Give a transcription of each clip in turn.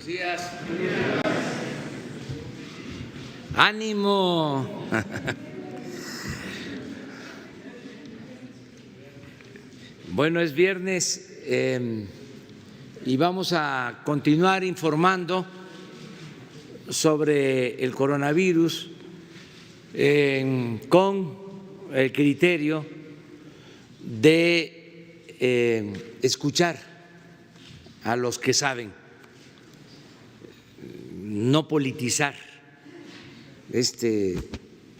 días. ¡Ánimo! Bueno, es viernes y vamos a continuar informando sobre el coronavirus con el criterio de escuchar a los que saben, no politizar este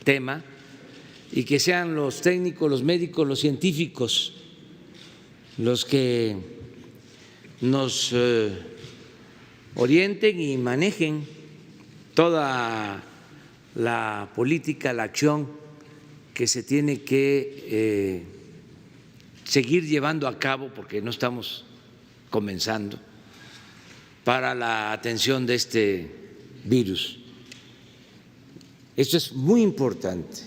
tema y que sean los técnicos, los médicos, los científicos los que nos orienten y manejen toda la política, la acción que se tiene que seguir llevando a cabo, porque no estamos comenzando, para la atención de este virus. Esto es muy importante.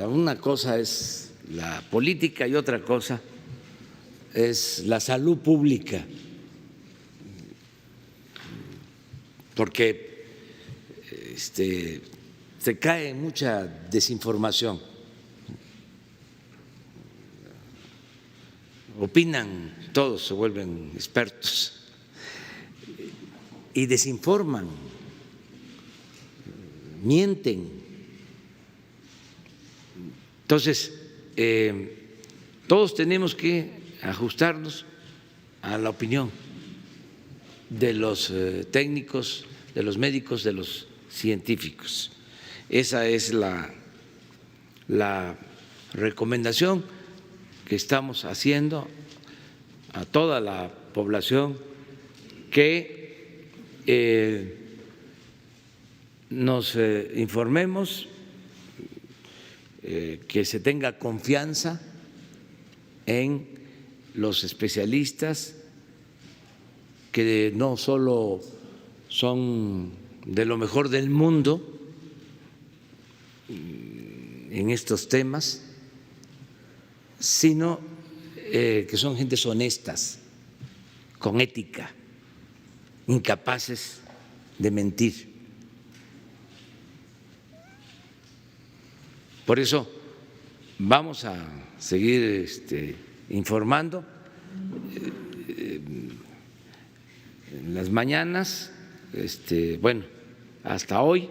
Una cosa es la política y otra cosa es la salud pública, porque se cae mucha desinformación. Opinan, todos se vuelven expertos y desinforman, mienten. Entonces, todos tenemos que ajustarnos a la opinión de los técnicos, de los médicos, de los científicos. Esa es la recomendación que estamos haciendo a toda la población, que nos informemos, que se tenga confianza en los especialistas, que no solo son de lo mejor del mundo en estos temas, sino que son gentes honestas, con ética, incapaces de mentir. Por eso vamos a seguir informando en las mañanas, bueno, hasta hoy,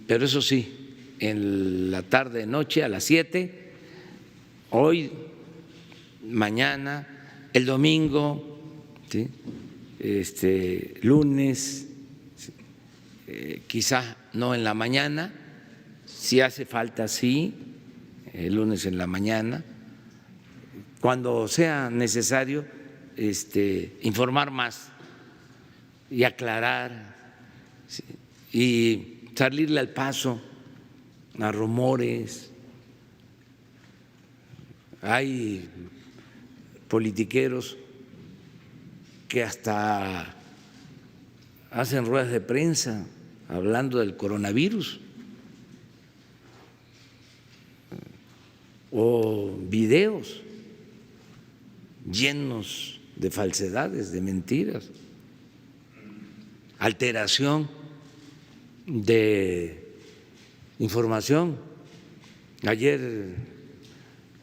pero eso sí, en la tarde, noche, a las 7, hoy, mañana, el domingo, ¿sí? Lunes, quizá no en la mañana, si hace falta, sí, el lunes en la mañana, cuando sea necesario informar más y aclarar, ¿sí? Y salirle al paso a rumores. Hay politiqueros que hasta hacen ruedas de prensa hablando del coronavirus o videos llenos de falsedades, de mentiras, alteración de información. Ayer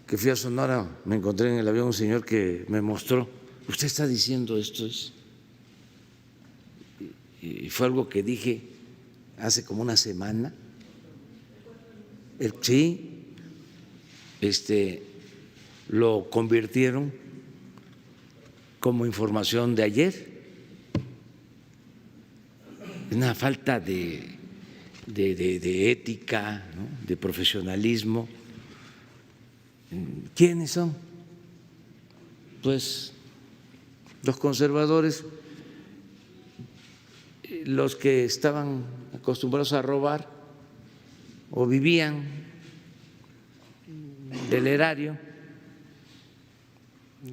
que fui a Sonora me encontré en el avión un señor que me mostró: usted está diciendo esto, y fue algo que dije hace como una semana. Sí, lo convirtieron como información de ayer. Una falta de ética, ¿no? De profesionalismo. ¿Quiénes son? Pues los conservadores, los que estaban acostumbrados a robar o vivían del erario,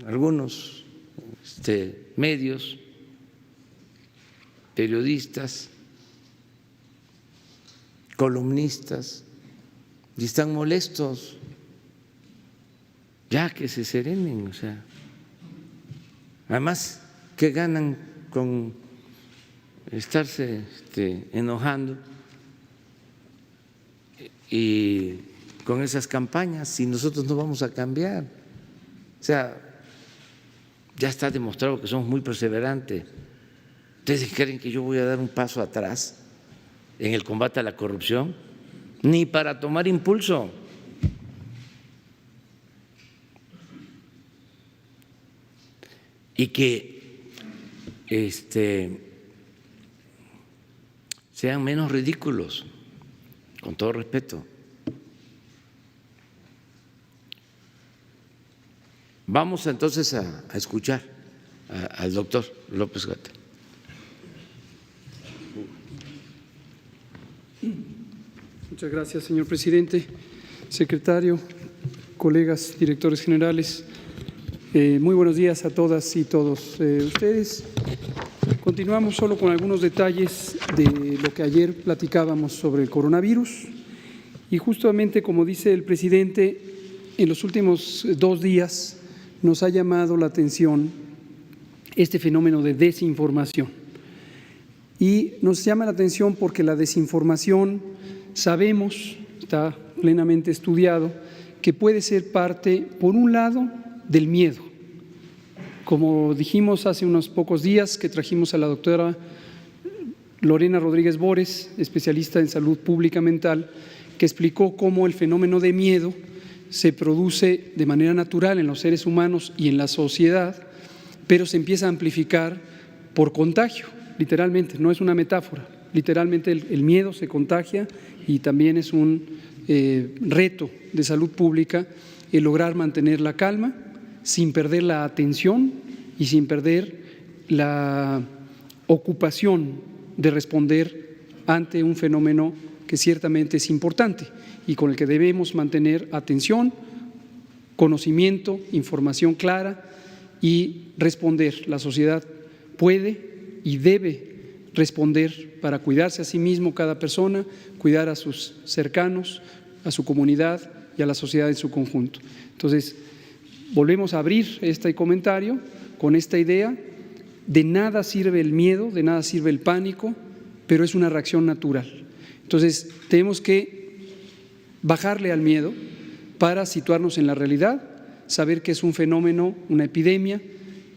algunos medios, periodistas, columnistas, y están molestos. Ya que se serenen, o sea, además, ¿qué ganan con estarse enojando y con esas campañas si nosotros no vamos a cambiar. O sea, ya está demostrado que somos muy perseverantes. ¿Ustedes creen que yo voy a dar un paso atrás en el combate a la corrupción? Ni para tomar impulso. Y que sean menos ridículos, con todo respeto. Vamos entonces a escuchar al doctor López-Gatell. Muchas gracias, señor presidente, secretario, colegas, directores generales. Muy buenos días a todas y todos ustedes. Continuamos solo con algunos detalles de lo que ayer platicábamos sobre el coronavirus y justamente como dice el presidente, en los últimos 2 días nos ha llamado la atención este fenómeno de desinformación. Y nos llama la atención porque la desinformación, sabemos, está plenamente estudiado, que puede ser parte, por un lado, del miedo. Como dijimos hace unos pocos días que trajimos a la doctora Lorena Rodríguez Bores, especialista en salud pública mental, que explicó cómo el fenómeno de miedo se produce de manera natural en los seres humanos y en la sociedad, pero se empieza a amplificar por contagio, literalmente, no es una metáfora. Literalmente el miedo se contagia y también es un reto de salud pública el lograr mantener la calma sin perder la atención y sin perder la ocupación de responder ante un fenómeno que ciertamente es importante y con el que debemos mantener atención, conocimiento, información clara y responder. La sociedad puede y debe responder para cuidarse a sí mismo cada persona, cuidar a sus cercanos, a su comunidad y a la sociedad en su conjunto. Entonces, volvemos a abrir este comentario con esta idea: de nada sirve el miedo, de nada sirve el pánico, pero es una reacción natural. Entonces, tenemos que bajarle al miedo para situarnos en la realidad, saber que es un fenómeno, una epidemia,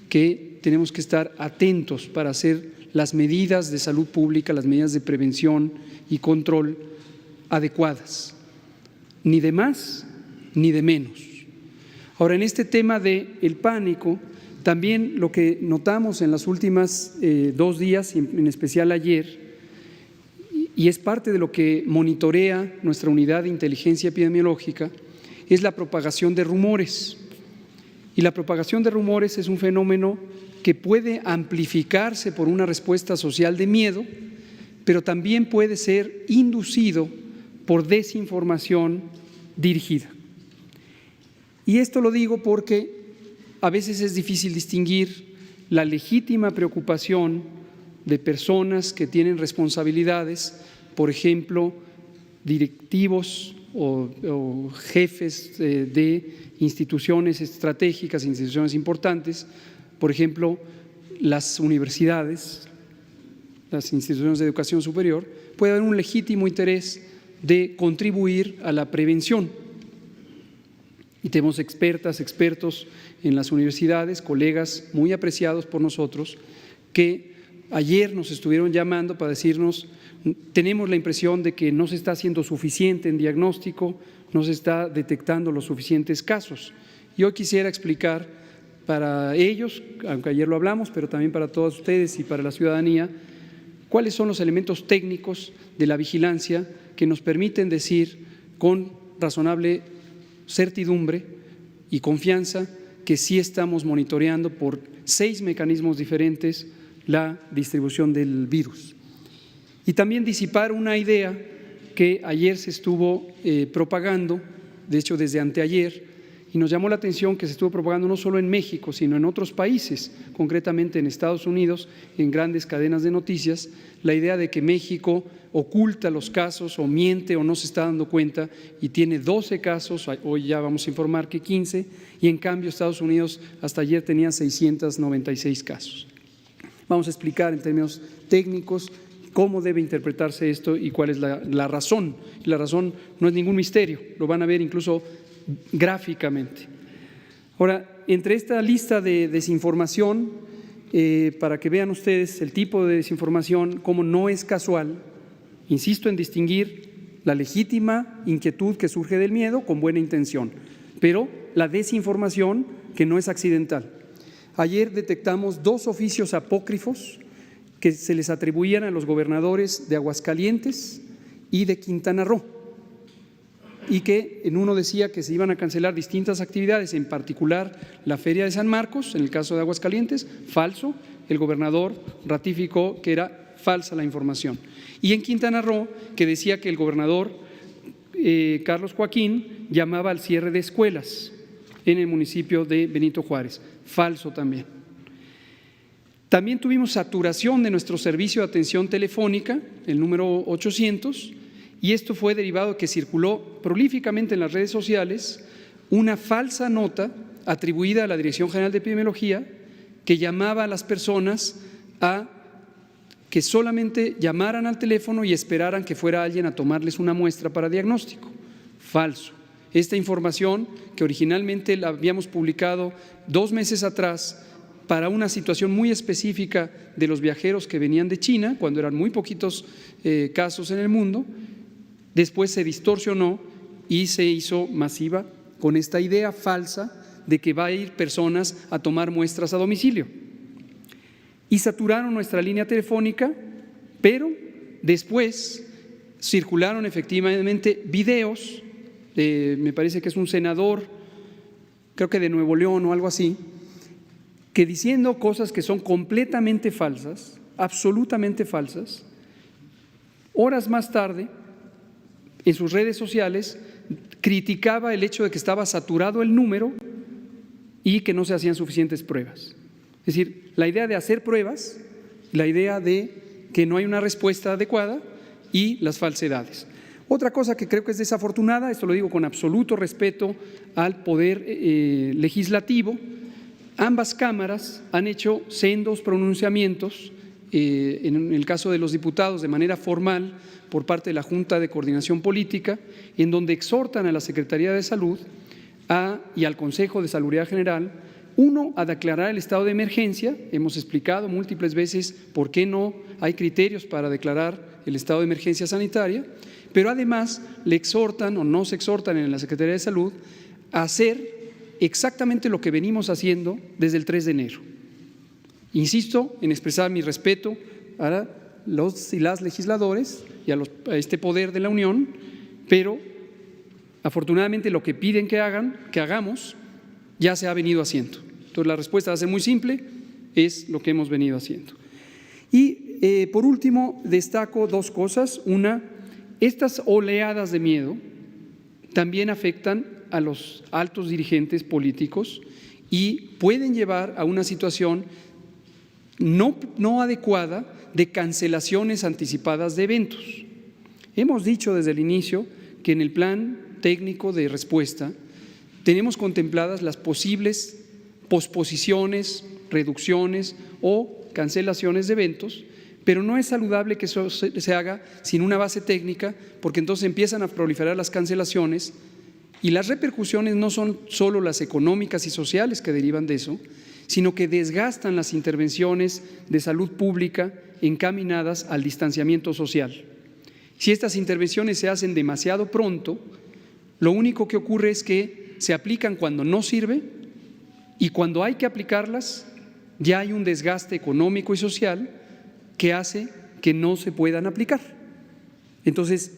que tenemos que estar atentos para hacer las medidas de salud pública, las medidas de prevención y control adecuadas, ni de más ni de menos. Ahora, en este tema del pánico, también lo que notamos en las últimas 2 días, en especial ayer, y es parte de lo que monitorea nuestra unidad de inteligencia epidemiológica, es la propagación de rumores. Y la propagación de rumores es un fenómeno que puede amplificarse por una respuesta social de miedo, pero también puede ser inducido por desinformación dirigida. Y esto lo digo porque a veces es difícil distinguir la legítima preocupación de personas que tienen responsabilidades, por ejemplo, directivos o jefes de instituciones estratégicas, instituciones importantes, por ejemplo, las universidades, las instituciones de educación superior, puede haber un legítimo interés de contribuir a la prevención. Y tenemos expertos en las universidades, colegas muy apreciados por nosotros, que ayer nos estuvieron llamando para decirnos: tenemos la impresión de que no se está haciendo suficiente en diagnóstico, no se está detectando los suficientes casos. Yo quisiera explicar para ellos, aunque ayer lo hablamos, pero también para todos ustedes y para la ciudadanía, cuáles son los elementos técnicos de la vigilancia que nos permiten decir con razonable certidumbre y confianza que sí estamos monitoreando por 6 mecanismos diferentes la distribución del virus. Y también disipar una idea que ayer se estuvo propagando, de hecho desde anteayer, y nos llamó la atención que se estuvo propagando no solo en México, sino en otros países, concretamente en Estados Unidos, en grandes cadenas de noticias, la idea de que México oculta los casos o miente o no se está dando cuenta y tiene 12 casos, hoy ya vamos a informar que 15, y en cambio Estados Unidos hasta ayer tenía 696 casos. Vamos a explicar en términos técnicos cómo debe interpretarse esto y cuál es la razón. La razón no es ningún misterio, lo van a ver incluso gráficamente. Ahora, entre esta lista de desinformación, para que vean ustedes el tipo de desinformación, cómo no es casual, insisto en distinguir la legítima inquietud que surge del miedo con buena intención, pero la desinformación que no es accidental. Ayer detectamos 2 oficios apócrifos que se les atribuían a los gobernadores de Aguascalientes y de Quintana Roo, y que en uno decía que se iban a cancelar distintas actividades, en particular la Feria de San Marcos, en el caso de Aguascalientes, falso, el gobernador ratificó que era falsa la información. Y en Quintana Roo, que decía que el gobernador Carlos Joaquín llamaba al cierre de escuelas en el municipio de Benito Juárez, falso también. También tuvimos saturación de nuestro servicio de atención telefónica, el número 800, y esto fue derivado de que circuló prolíficamente en las redes sociales una falsa nota atribuida a la Dirección General de Epidemiología que llamaba a las personas a que solamente llamaran al teléfono y esperaran que fuera alguien a tomarles una muestra para diagnóstico. Falso. Esta información, que originalmente la habíamos publicado 2 meses atrás para una situación muy específica de los viajeros que venían de China, cuando eran muy poquitos casos en el mundo, después se distorsionó y se hizo masiva con esta idea falsa de que va a ir personas a tomar muestras a domicilio. Y saturaron nuestra línea telefónica, pero después circularon efectivamente videos, me parece que es un senador, creo que de Nuevo León o algo así, que diciendo cosas que son completamente falsas, absolutamente falsas, horas más tarde, en sus redes sociales, criticaba el hecho de que estaba saturado el número y que no se hacían suficientes pruebas. Es decir, la idea de hacer pruebas, la idea de que no hay una respuesta adecuada y las falsedades. Otra cosa que creo que es desafortunada, esto lo digo con absoluto respeto al poder legislativo, ambas cámaras han hecho sendos pronunciamientos, en el caso de los diputados de manera formal por parte de la Junta de Coordinación Política, en donde exhortan a la Secretaría de Salud y al Consejo de Salubridad General, uno, a declarar el estado de emergencia. Hemos explicado múltiples veces por qué no hay criterios para declarar el estado de emergencia sanitaria, pero además le exhortan o nos exhortan en la Secretaría de Salud a hacer exactamente lo que venimos haciendo desde el 3 de enero. Insisto en expresar mi respeto a los y las legisladores y a este poder de la Unión, pero afortunadamente lo que piden que hagamos, ya se ha venido haciendo. Entonces la respuesta va a ser muy simple, es lo que hemos venido haciendo. Y por último destaco 2 cosas. Una, estas oleadas de miedo también afectan a los altos dirigentes políticos y pueden llevar a una situación no adecuada de cancelaciones anticipadas de eventos. Hemos dicho desde el inicio que en el plan técnico de respuesta tenemos contempladas las posibles posposiciones, reducciones o cancelaciones de eventos, pero no es saludable que eso se haga sin una base técnica, porque entonces empiezan a proliferar las cancelaciones y las repercusiones no son solo las económicas y sociales que derivan de eso, sino que desgastan las intervenciones de salud pública encaminadas al distanciamiento social. Si estas intervenciones se hacen demasiado pronto, lo único que ocurre es que se aplican cuando no sirve y cuando hay que aplicarlas ya hay un desgaste económico y social que hace que no se puedan aplicar. Entonces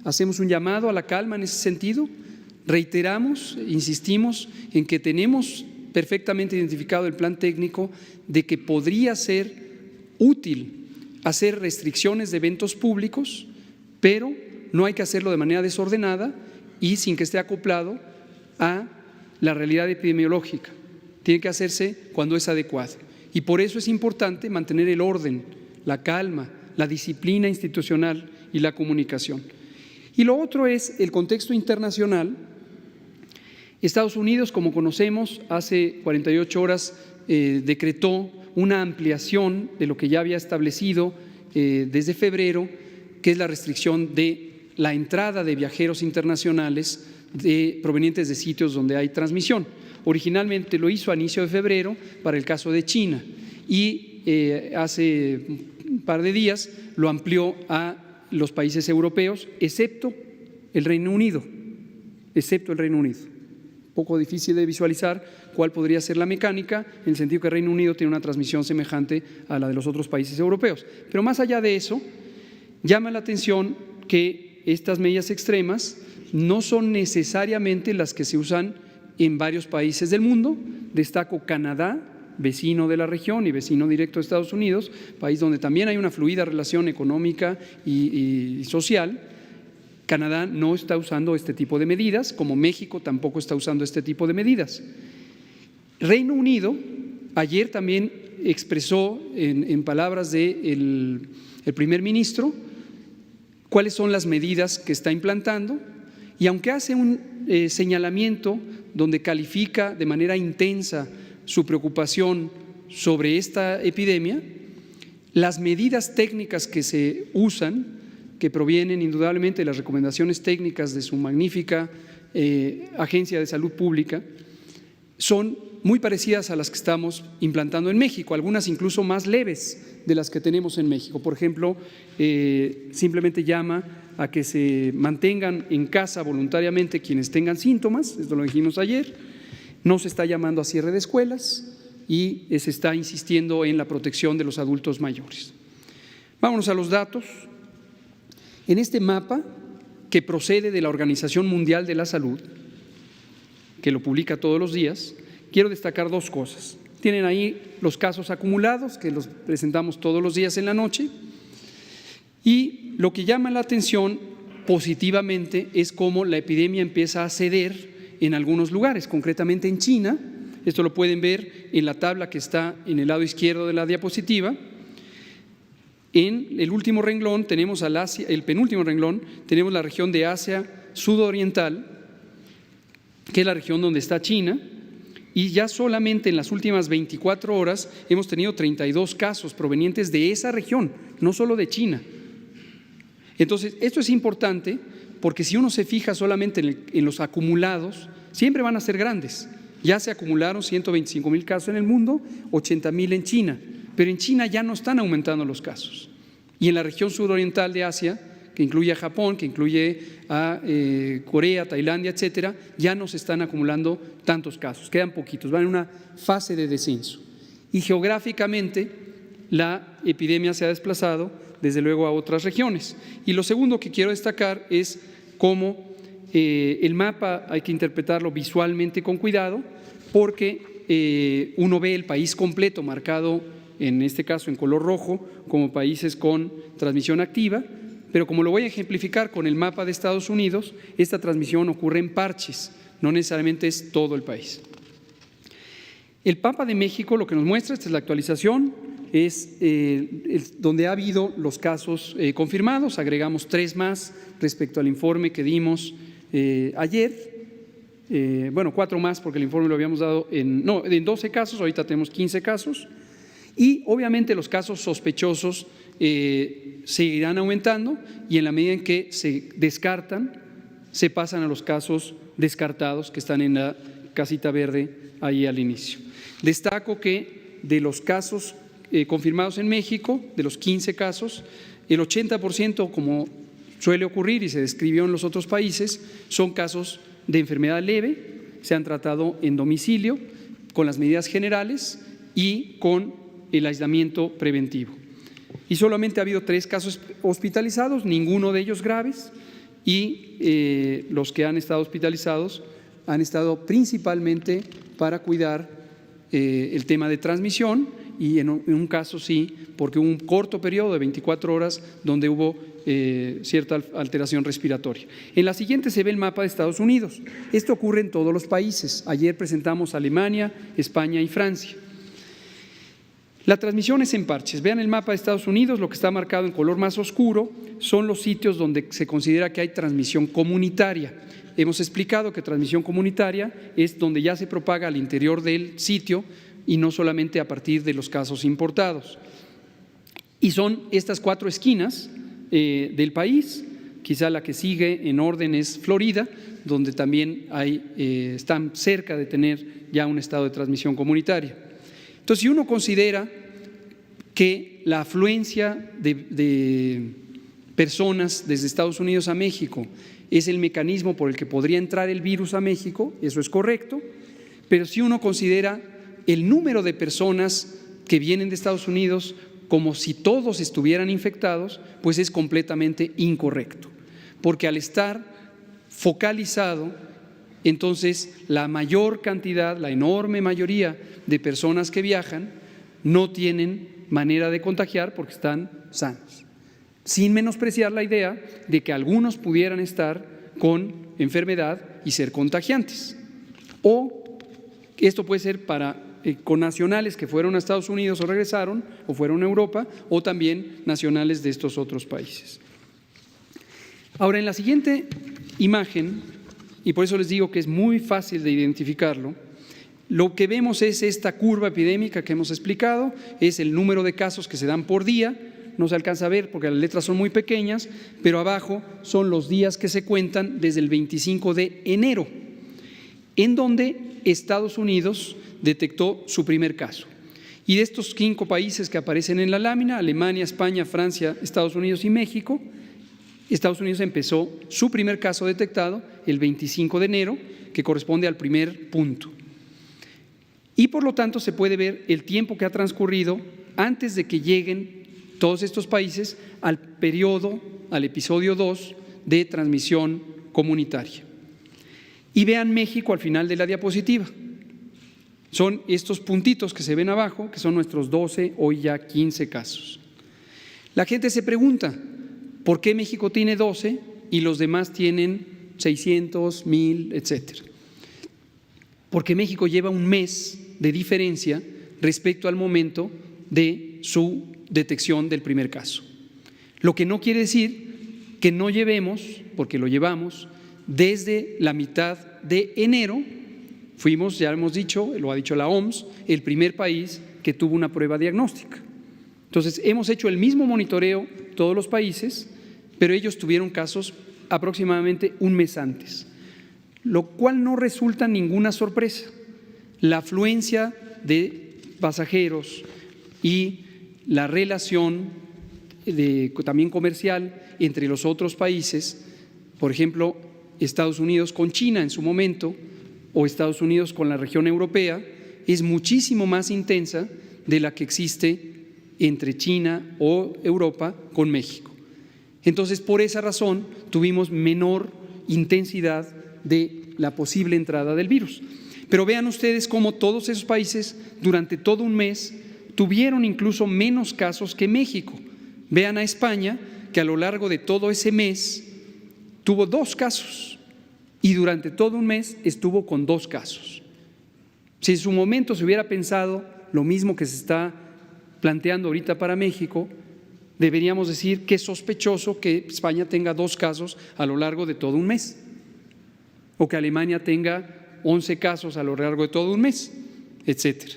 hacemos un llamado a la calma en ese sentido, reiteramos, insistimos en que tenemos perfectamente identificado el plan técnico de que podría ser útil hacer restricciones de eventos públicos, pero no hay que hacerlo de manera desordenada y sin que esté acoplado a la realidad epidemiológica. Tiene que hacerse cuando es adecuado. Y por eso es importante mantener el orden, la calma, la disciplina institucional y la comunicación. Y lo otro es el contexto internacional. Estados Unidos, como conocemos, hace 48 horas decretó una ampliación de lo que ya había establecido desde febrero, que es la restricción de la entrada de viajeros internacionales provenientes de sitios donde hay transmisión. Originalmente lo hizo a inicio de febrero para el caso de China y hace un par de días lo amplió a los países europeos, excepto el Reino Unido. Un poco difícil de visualizar cuál podría ser la mecánica, en el sentido que el Reino Unido tiene una transmisión semejante a la de los otros países europeos. Pero más allá de eso, llama la atención que estas medidas extremas no son necesariamente las que se usan en varios países del mundo. Destaco Canadá, vecino de la región y vecino directo de Estados Unidos, país donde también hay una fluida relación económica y social. Canadá no está usando este tipo de medidas, como México tampoco está usando este tipo de medidas. Reino Unido ayer también expresó en palabras del primer ministro cuáles son las medidas que está implantando, y aunque hace un señalamiento donde califica de manera intensa su preocupación sobre esta epidemia, las medidas técnicas que se usan, que provienen indudablemente de las recomendaciones técnicas de su magnífica Agencia de Salud Pública, son muy parecidas a las que estamos implantando en México, algunas incluso más leves de las que tenemos en México. Por ejemplo, simplemente llama a que se mantengan en casa voluntariamente quienes tengan síntomas, esto lo dijimos ayer, no se está llamando a cierre de escuelas y se está insistiendo en la protección de los adultos mayores. Vámonos a los datos. En este mapa, que procede de la Organización Mundial de la Salud, que lo publica todos los días, quiero destacar dos cosas. Tienen ahí los casos acumulados, que los presentamos todos los días en la noche, y lo que llama la atención positivamente es cómo la epidemia empieza a ceder en algunos lugares, concretamente en China. Esto lo pueden ver en la tabla que está en el lado izquierdo de la diapositiva. En el último renglón tenemos el penúltimo renglón, tenemos la región de Asia sudoriental, que es la región donde está China, y ya solamente en las últimas 24 horas hemos tenido 32 casos provenientes de esa región, no solo de China. Entonces, esto es importante porque si uno se fija solamente en los acumulados, siempre van a ser grandes. Ya se acumularon 125,000 casos en el mundo, 80,000 en China, pero en China ya no están aumentando los casos. Y en la región suroriental de Asia, que incluye a Japón, que incluye a Corea, Tailandia, etcétera, ya no se están acumulando tantos casos, quedan poquitos, van en una fase de descenso. Y geográficamente la epidemia se ha desplazado desde luego a otras regiones. Y lo segundo que quiero destacar es cómo el mapa hay que interpretarlo visualmente con cuidado, porque uno ve el país completo marcado, en este caso en color rojo, como países con transmisión activa, pero como lo voy a ejemplificar con el mapa de Estados Unidos, esta transmisión ocurre en parches, no necesariamente es todo el país. El mapa de México lo que nos muestra, esta es la actualización, es donde ha habido los casos confirmados, agregamos 3 más respecto al informe que dimos ayer, 4 más porque el informe lo habíamos dado en 12 casos, ahorita tenemos 15 casos, y obviamente los casos sospechosos seguirán aumentando y en la medida en que se descartan, se pasan a los casos descartados que están en la casita verde ahí al inicio. Destaco que de los casos confirmados en México, de los 15 casos, el 80%, como suele ocurrir y se describió en los otros países, son casos de enfermedad leve, se han tratado en domicilio con las medidas generales y con el aislamiento preventivo. Y solamente ha habido 3 casos hospitalizados, ninguno de ellos graves, y los que han estado hospitalizados han estado principalmente para cuidar el tema de transmisión y en un caso sí, porque hubo un corto periodo de 24 horas donde hubo cierta alteración respiratoria. En la siguiente se ve el mapa de Estados Unidos. Esto ocurre en todos los países. Ayer presentamos Alemania, España y Francia. La transmisión es en parches. Vean el mapa de Estados Unidos, lo que está marcado en color más oscuro son los sitios donde se considera que hay transmisión comunitaria. Hemos explicado que transmisión comunitaria es donde ya se propaga al interior del sitio y no solamente a partir de los casos importados. Y son estas 4 esquinas del país. Quizá la que sigue en orden es Florida, donde también están cerca de tener ya un estado de transmisión comunitaria. Entonces, si uno considera que la afluencia de personas desde Estados Unidos a México es el mecanismo por el que podría entrar el virus a México, eso es correcto, pero si uno considera el número de personas que vienen de Estados Unidos como si todos estuvieran infectados, pues es completamente incorrecto, porque al estar focalizado, entonces la mayor cantidad, la enorme mayoría de personas que viajan no tienen manera de contagiar porque están sanos, sin menospreciar la idea de que algunos pudieran estar con enfermedad y ser contagiantes. O esto puede ser para connacionales que fueron a Estados Unidos o regresaron, o fueron a Europa, o también nacionales de estos otros países. Ahora, en la siguiente imagen, y por eso les digo que es muy fácil de identificarlo, lo que vemos es esta curva epidémica que hemos explicado, es el número de casos que se dan por día. No se alcanza a ver porque las letras son muy pequeñas, pero abajo son los días que se cuentan desde el 25 de enero, en donde Estados Unidos detectó su primer caso. Y de estos 5 países que aparecen en la lámina, Alemania, España, Francia, Estados Unidos y México, Estados Unidos empezó su primer caso detectado el 25 de enero, que corresponde al primer punto. Y por lo tanto se puede ver el tiempo que ha transcurrido antes de que lleguen todos estos países al episodio 2 de transmisión comunitaria. Y vean México al final de la diapositiva. Son estos puntitos que se ven abajo, que son nuestros 12, hoy ya 15 casos. La gente se pregunta, ¿por qué México tiene 12 y los demás tienen 600, 1000, etcétera? Porque México lleva un mes de diferencia respecto al momento de su detección del primer caso. Lo que no quiere decir que no llevemos, porque lo llevamos, desde la mitad de enero, fuimos, ya hemos dicho, lo ha dicho la OMS, el primer país que tuvo una prueba diagnóstica. Entonces, hemos hecho el mismo monitoreo todos los países, pero ellos tuvieron casos aproximadamente un mes antes, lo cual no resulta ninguna sorpresa. La afluencia de pasajeros y la relación también comercial entre los otros países, por ejemplo, Estados Unidos con China en su momento o Estados Unidos con la región europea, es muchísimo más intensa de la que existe entre China o Europa con México. Entonces, por esa razón, tuvimos menor intensidad de la posible entrada del virus. Pero vean ustedes cómo todos esos países durante todo un mes tuvieron incluso menos casos que México. Vean a España, que a lo largo de todo ese mes tuvo 2 casos y durante todo un mes estuvo con 2 casos. Si en su momento se hubiera pensado lo mismo que se está planteando ahorita para México, deberíamos decir que es sospechoso que España tenga 2 casos a lo largo de todo un mes, o que Alemania tenga 11 casos a lo largo de todo un mes, etcétera.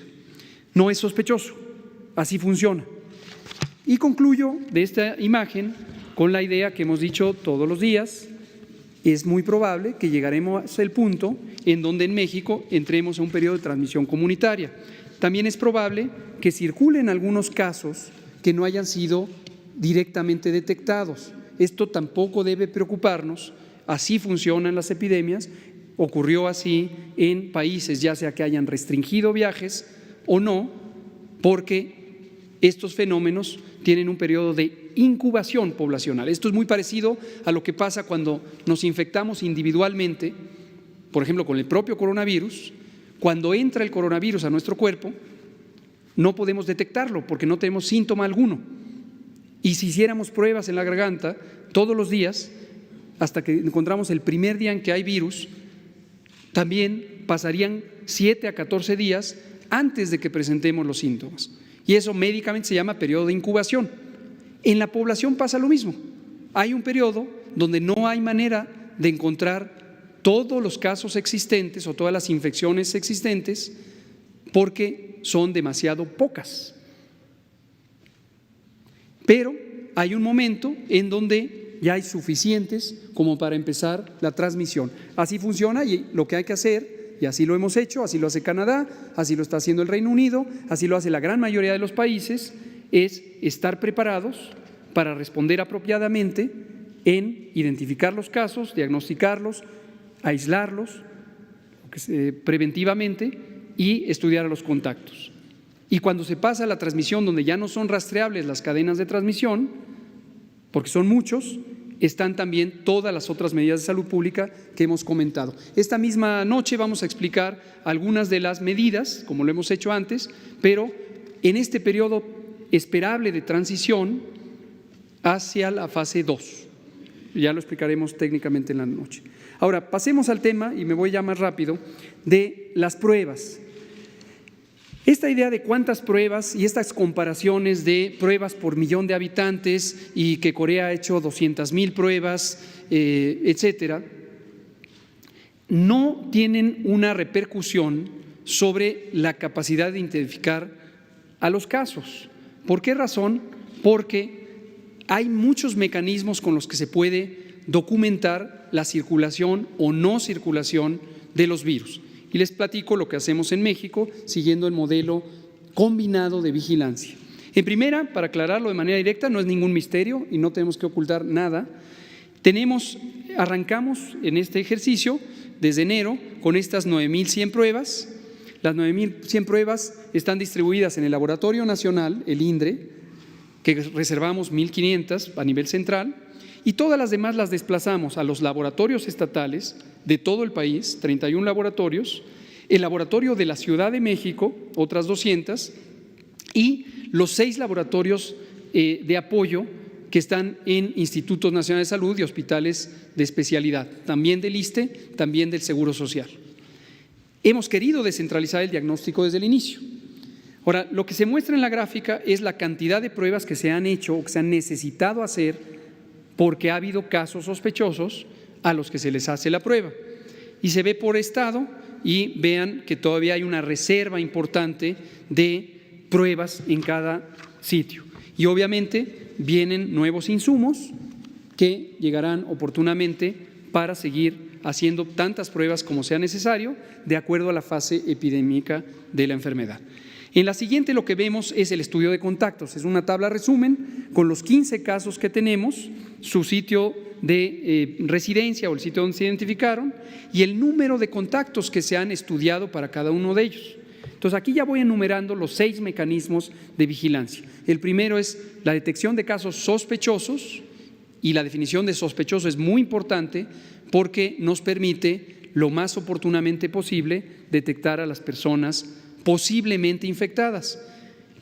No es sospechoso, así funciona. Y concluyo de esta imagen con la idea que hemos dicho todos los días: es muy probable que llegaremos al punto en donde en México entremos a un periodo de transmisión comunitaria. También es probable que circulen algunos casos que no hayan sido directamente detectados. Esto tampoco debe preocuparnos, así funcionan las epidemias. Ocurrió así en países, ya sea que hayan restringido viajes o no, porque estos fenómenos tienen un periodo de incubación poblacional. Esto es muy parecido a lo que pasa cuando nos infectamos individualmente, por ejemplo, con el propio coronavirus. Cuando entra el coronavirus a nuestro cuerpo, no podemos detectarlo porque no tenemos síntoma alguno. Y si hiciéramos pruebas en la garganta todos los días, hasta que encontramos el primer día en que hay virus, también pasarían 7 a 14 días antes de que presentemos los síntomas. Y eso médicamente se llama periodo de incubación. En la población pasa lo mismo. Hay un periodo donde no hay manera de encontrar todos los casos existentes o todas las infecciones existentes, porque son demasiado pocas. Pero hay un momento en donde ya hay suficientes como para empezar la transmisión. Así funciona y lo que hay que hacer, y así lo hemos hecho, así lo hace Canadá, así lo está haciendo el Reino Unido, así lo hace la gran mayoría de los países, es estar preparados para responder apropiadamente en identificar los casos, diagnosticarlos, aislarlos preventivamente y estudiar a los contactos. Y cuando se pasa a la transmisión, donde ya no son rastreables las cadenas de transmisión, porque son muchos, están también todas las otras medidas de salud pública que hemos comentado. Esta misma noche vamos a explicar algunas de las medidas, como lo hemos hecho antes, pero en este periodo esperable de transición hacia la fase 2. Ya lo explicaremos técnicamente en la noche. Ahora, pasemos al tema, y me voy ya más rápido, de las pruebas. Esta idea de cuántas pruebas y estas comparaciones de pruebas por millón de habitantes y que Corea ha hecho 200,000 pruebas, etcétera, no tienen una repercusión sobre la capacidad de identificar a los casos. ¿Por qué razón? Porque hay muchos mecanismos con los que se puede documentar la circulación o no circulación de los virus. Y les platico lo que hacemos en México siguiendo el modelo combinado de vigilancia. En primera, para aclararlo de manera directa, no es ningún misterio y no tenemos que ocultar nada. Arrancamos en este ejercicio desde enero con estas 9,100 pruebas. Las 9,100 pruebas están distribuidas en el Laboratorio Nacional, el INDRE, que reservamos 1,500 a nivel central, y todas las demás las desplazamos a los laboratorios estatales de todo el país, 31 laboratorios, el laboratorio de la Ciudad de México, otras 200, y los 6 laboratorios de apoyo que están en Institutos Nacionales de Salud y hospitales de especialidad, también del ISSSTE, también del Seguro Social. Hemos querido descentralizar el diagnóstico desde el inicio. Ahora, lo que se muestra en la gráfica es la cantidad de pruebas que se han hecho o que se han necesitado hacer porque ha habido casos sospechosos a los que se les hace la prueba. Y se ve por estado y vean que todavía hay una reserva importante de pruebas en cada sitio. Y obviamente vienen nuevos insumos que llegarán oportunamente para seguir haciendo tantas pruebas como sea necesario de acuerdo a la fase epidémica de la enfermedad. En la siguiente lo que vemos es el estudio de contactos, es una tabla resumen con los 15 casos que tenemos, su sitio de residencia o el sitio donde se identificaron y el número de contactos que se han estudiado para cada uno de ellos. Entonces aquí ya voy enumerando los 6 mecanismos de vigilancia. El primero es la detección de casos sospechosos y la definición de sospechoso es muy importante porque nos permite lo más oportunamente posible detectar a las personas posiblemente infectadas.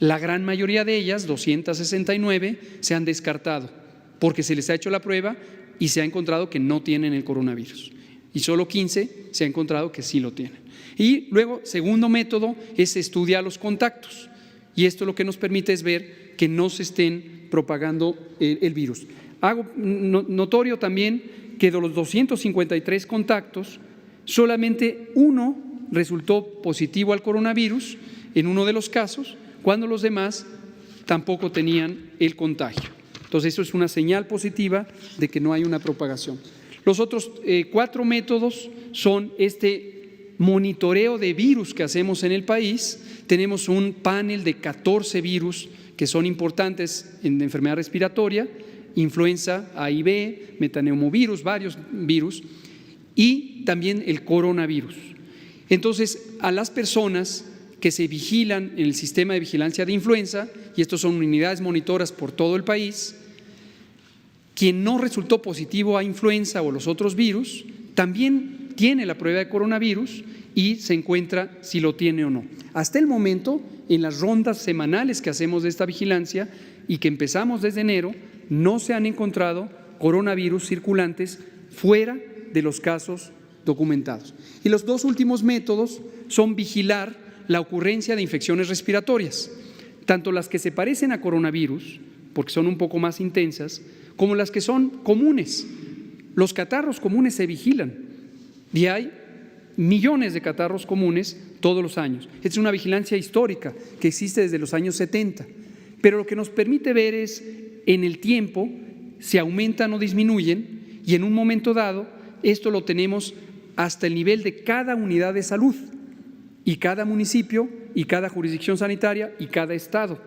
La gran mayoría de ellas, 269, se han descartado porque se les ha hecho la prueba y se ha encontrado que no tienen el coronavirus. Y solo 15 se ha encontrado que sí lo tienen. Y luego, segundo método es estudiar los contactos. Y esto lo que nos permite es ver que no se estén propagando el virus. Hago notorio también que de los 253 contactos, solamente uno resultó positivo al coronavirus en uno de los casos, cuando los demás tampoco tenían el contagio. Entonces eso es una señal positiva de que no hay una propagación. Los otros 4 métodos son este monitoreo de virus que hacemos en el país. Tenemos un panel de 14 virus que son importantes en enfermedad respiratoria, influenza A y B, metaneumovirus, varios virus y también el coronavirus. Entonces, a las personas que se vigilan en el sistema de vigilancia de influenza, y estos son unidades monitoras por todo el país, quien no resultó positivo a influenza o los otros virus, también tiene la prueba de coronavirus y se encuentra si lo tiene o no. Hasta el momento, en las rondas semanales que hacemos de esta vigilancia y que empezamos desde enero, no se han encontrado coronavirus circulantes fuera de los casos documentados. Y los 2 últimos métodos son vigilar la ocurrencia de infecciones respiratorias, tanto las que se parecen a coronavirus, porque son un poco más intensas, como las que son comunes. Los catarros comunes se vigilan y hay millones de catarros comunes todos los años. Esta es una vigilancia histórica que existe desde los años 70, pero lo que nos permite ver es en el tiempo si aumentan o disminuyen, y en un momento dado esto lo tenemos hasta el nivel de cada unidad de salud y cada municipio y cada jurisdicción sanitaria y cada estado.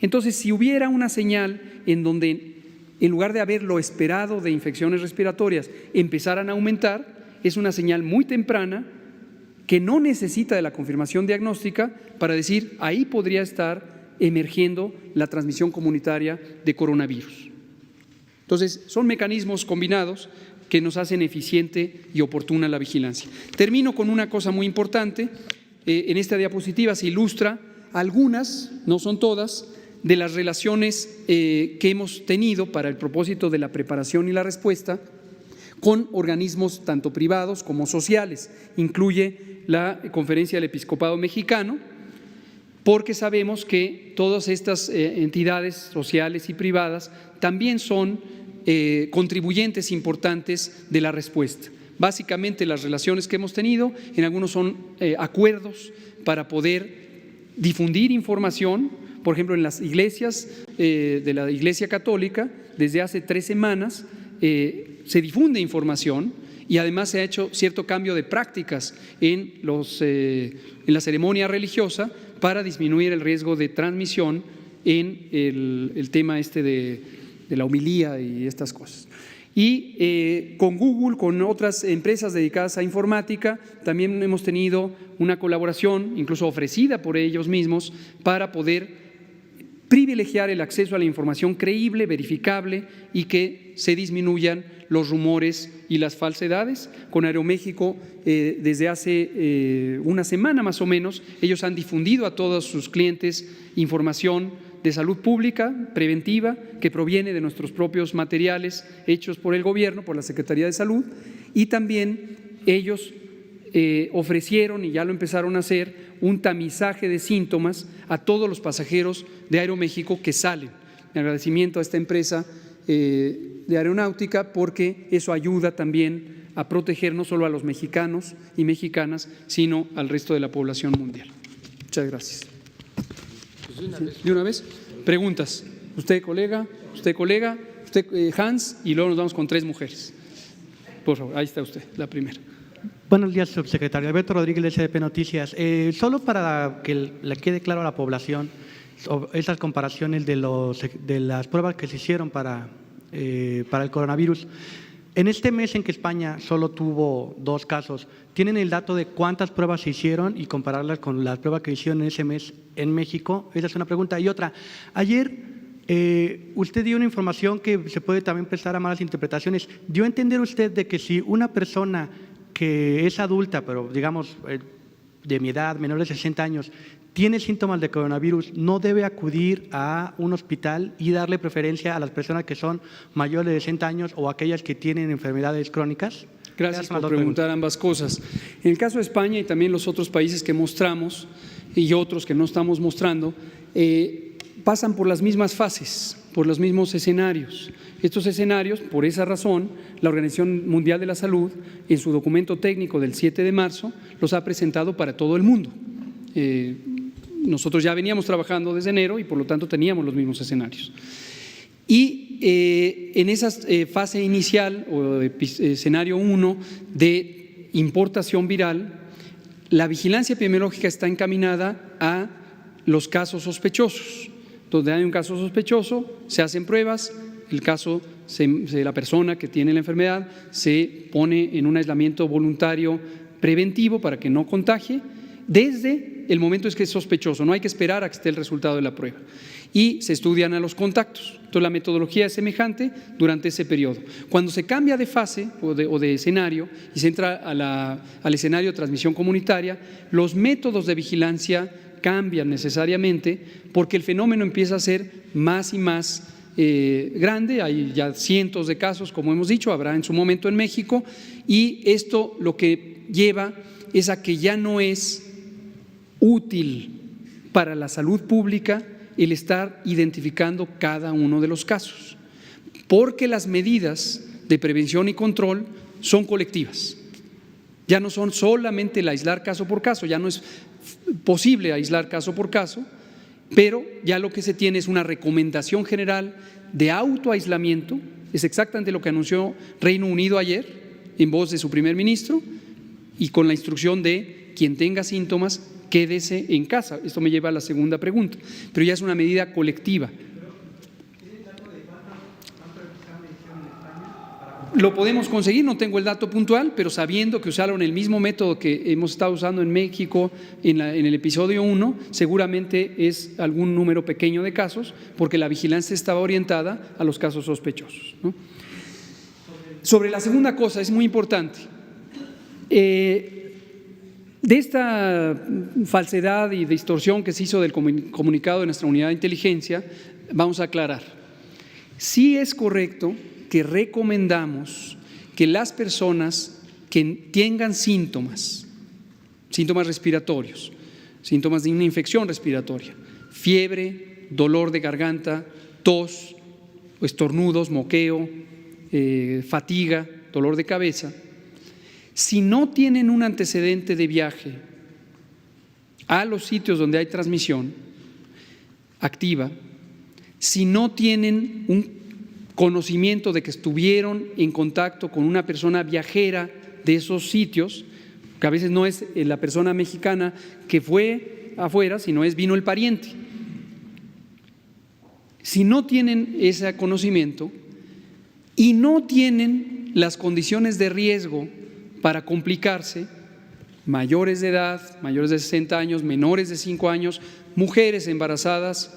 Entonces, si hubiera una señal en donde en lugar de haber lo esperado de infecciones respiratorias empezaran a aumentar, es una señal muy temprana que no necesita de la confirmación diagnóstica para decir ahí podría estar emergiendo la transmisión comunitaria de coronavirus. Entonces, son mecanismos combinados que nos hacen eficiente y oportuna la vigilancia. Termino con una cosa muy importante. En esta diapositiva se ilustra algunas, no son todas, de las relaciones que hemos tenido para el propósito de la preparación y la respuesta con organismos tanto privados como sociales. Incluye la Conferencia del Episcopado Mexicano, porque sabemos que todas estas entidades sociales y privadas también son contribuyentes importantes de la respuesta. Básicamente las relaciones que hemos tenido, en algunos son acuerdos para poder difundir información. Por ejemplo, en las iglesias de la Iglesia Católica, desde hace 3 semanas se difunde información y además se ha hecho cierto cambio de prácticas en la ceremonia religiosa para disminuir el riesgo de transmisión en el tema de la homilía y estas cosas. Y con Google, con otras empresas dedicadas a informática, también hemos tenido una colaboración, incluso ofrecida por ellos mismos, para poder privilegiar el acceso a la información creíble, verificable y que se disminuyan los rumores y las falsedades. Con Aeroméxico, desde hace una semana más o menos, ellos han difundido a todos sus clientes información de salud pública preventiva que proviene de nuestros propios materiales hechos por el gobierno, por la Secretaría de Salud, y también ellos ofrecieron, y ya lo empezaron a hacer, un tamizaje de síntomas a todos los pasajeros de Aeroméxico que salen. En agradecimiento a esta empresa de aeronáutica, porque eso ayuda también a proteger no solo a los mexicanos y mexicanas, sino al resto de la población mundial. Muchas gracias. ¿De una vez? Preguntas. Usted, colega, usted, Hans, y luego nos vamos con 3 mujeres. Por favor, ahí está usted, la primera. Buenos días, subsecretario. Alberto Rodríguez, de SDP Noticias. Solo para que le quede claro a la población esas comparaciones de las pruebas que se hicieron para el coronavirus. En este mes en que España solo tuvo 2 casos, ¿tienen el dato de cuántas pruebas se hicieron y compararlas con las pruebas que hicieron en ese mes en México? Esa es una pregunta. Y otra, ayer usted dio una información que se puede también prestar a malas interpretaciones. ¿Dio a entender usted de que si una persona que es adulta, pero digamos de mi edad, menor de 60 años, tiene síntomas de coronavirus, no debe acudir a un hospital y darle preferencia a las personas que son mayores de 60 años o aquellas que tienen enfermedades crónicas? Gracias por preguntar ambas cosas. En el caso de España y también los otros países que mostramos y otros que no estamos mostrando, pasan por las mismas fases, por los mismos escenarios. Estos escenarios, por esa razón, la Organización Mundial de la Salud, en su documento técnico del 7 de marzo, los ha presentado para todo el mundo. Nosotros ya veníamos trabajando desde enero y por lo tanto teníamos los mismos escenarios. Y en esa fase inicial o escenario 1 de importación viral, la vigilancia epidemiológica está encaminada a los casos sospechosos. Donde hay un caso sospechoso, se hacen pruebas, el caso de la persona que tiene la enfermedad se pone en un aislamiento voluntario preventivo para que no contagie desde el momento en que es sospechoso, no hay que esperar a que esté el resultado de la prueba. Y se estudian a los contactos. Entonces la metodología es semejante durante ese periodo. Cuando se cambia de fase o de escenario y se entra al escenario de transmisión comunitaria, los métodos de vigilancia cambian necesariamente porque el fenómeno empieza a ser más y más grande. Hay ya cientos de casos, como hemos dicho, habrá en su momento en México, y esto lo que lleva es a que ya no es útil para la salud pública el estar identificando cada uno de los casos, porque las medidas de prevención y control son colectivas. Ya no son solamente el aislar caso por caso, ya no es posible aislar caso por caso, pero ya lo que se tiene es una recomendación general de autoaislamiento. Es exactamente lo que anunció Reino Unido ayer en voz de su primer ministro, y con la instrucción de quien tenga síntomas, quédese en casa. Esto me lleva a la segunda pregunta, pero ya es una medida colectiva. Lo podemos conseguir, no tengo el dato puntual, pero sabiendo que usaron el mismo método que hemos estado usando en México en el episodio 1, seguramente es algún número pequeño de casos, porque la vigilancia estaba orientada a los casos sospechosos, ¿no? Sobre la segunda cosa, es muy importante. De esta falsedad y distorsión que se hizo del comunicado de nuestra unidad de inteligencia, vamos a aclarar. Sí es correcto que recomendamos que las personas que tengan síntomas respiratorios, síntomas de una infección respiratoria, fiebre, dolor de garganta, tos, estornudos, moqueo, fatiga, dolor de cabeza, si no tienen un antecedente de viaje a los sitios donde hay transmisión activa, si no tienen un conocimiento de que estuvieron en contacto con una persona viajera de esos sitios, que a veces no es la persona mexicana que fue afuera, sino vino el pariente. Si no tienen ese conocimiento y no tienen las condiciones de riesgo para complicarse, mayores de edad, mayores de 60 años, menores de 5 años, mujeres embarazadas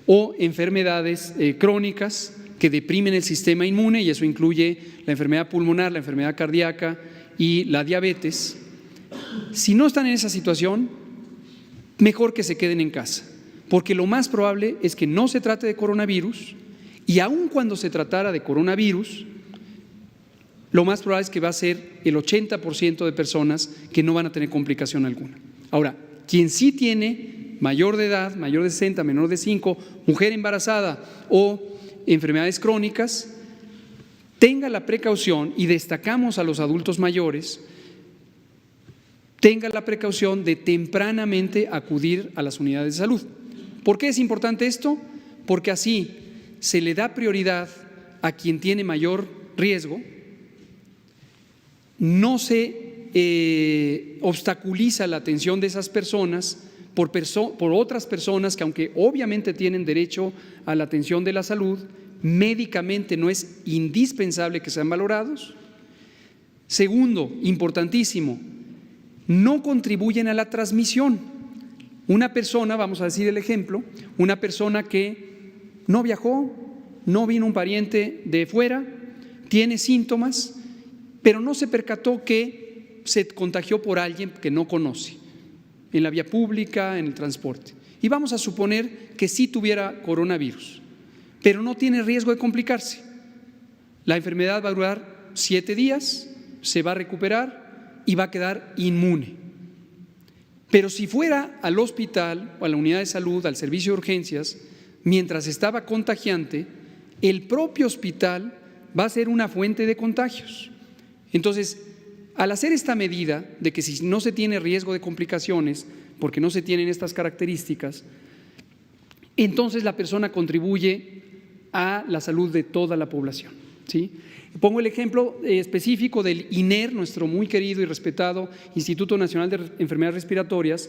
o enfermedades crónicas que deprimen el sistema inmune, y eso incluye la enfermedad pulmonar, la enfermedad cardíaca y la diabetes. Si no están en esa situación, mejor que se queden en casa, porque lo más probable es que no se trate de coronavirus, y aun cuando se tratara de coronavirus, lo más probable es que va a ser el 80% de personas que no van a tener complicación alguna. Ahora, quien sí tiene mayor de edad, mayor de 60, menor de 5, mujer embarazada o enfermedades crónicas, tenga la precaución, y destacamos a los adultos mayores, tenga la precaución de tempranamente acudir a las unidades de salud. ¿Por qué es importante esto? Porque así se le da prioridad a quien tiene mayor riesgo, no se obstaculiza la atención de esas personas por otras personas que, aunque obviamente tienen derecho a la atención de la salud, médicamente no es indispensable que sean valorados. Segundo, importantísimo, no contribuyen a la transmisión. Una persona, vamos a decir el ejemplo, una persona que no viajó, no vino un pariente de fuera, tiene síntomas, pero no se percató que se contagió por alguien que no conoce, en la vía pública, en el transporte. Y vamos a suponer que sí tuviera coronavirus, pero no tiene riesgo de complicarse. La enfermedad va a durar 7 días, se va a recuperar y va a quedar inmune. Pero si fuera al hospital o a la unidad de salud, al servicio de urgencias, mientras estaba contagiante, el propio hospital va a ser una fuente de contagios. Entonces, al hacer esta medida de que si no se tiene riesgo de complicaciones, porque no se tienen estas características, entonces la persona contribuye a la salud de toda la población, ¿sí? Pongo el ejemplo específico del INER, nuestro muy querido y respetado Instituto Nacional de Enfermedades Respiratorias.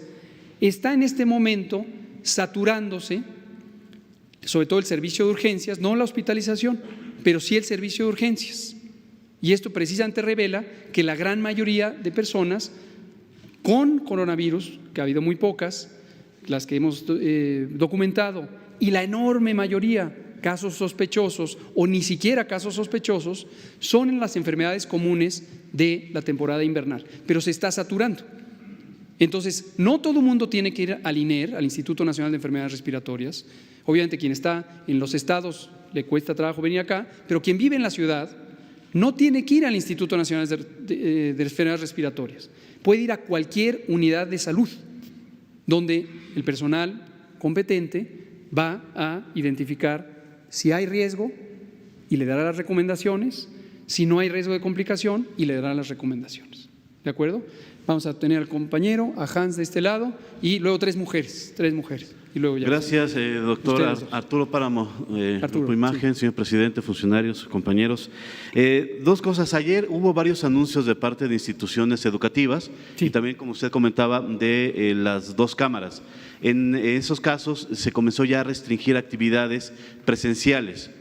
Está en este momento saturándose, sobre todo el servicio de urgencias, no la hospitalización, pero sí el servicio de urgencias. Y esto precisamente revela que la gran mayoría de personas con coronavirus, que ha habido muy pocas, las que hemos documentado, y la enorme mayoría casos sospechosos o ni siquiera casos sospechosos, son en las enfermedades comunes de la temporada invernal, pero se está saturando. Entonces, no todo el mundo tiene que ir al INER, al Instituto Nacional de Enfermedades Respiratorias. Obviamente quien está en los estados le cuesta trabajo venir acá, pero quien vive en la ciudad no tiene que ir al Instituto Nacional de Enfermedades Respiratorias. Puede ir a cualquier unidad de salud donde el personal competente va a identificar si hay riesgo y le dará las recomendaciones, si no hay riesgo de complicación, y le dará las recomendaciones. ¿De acuerdo? Vamos a tener al compañero, a Hans de este lado, y luego tres mujeres. Y luego ya. Gracias, doctor Arturo Páramo, Grupo Imagen, señor presidente, funcionarios, compañeros. Dos cosas. Ayer hubo varios anuncios de parte de instituciones educativas y también, como usted comentaba, de las dos cámaras. En esos casos se comenzó ya a restringir actividades presenciales.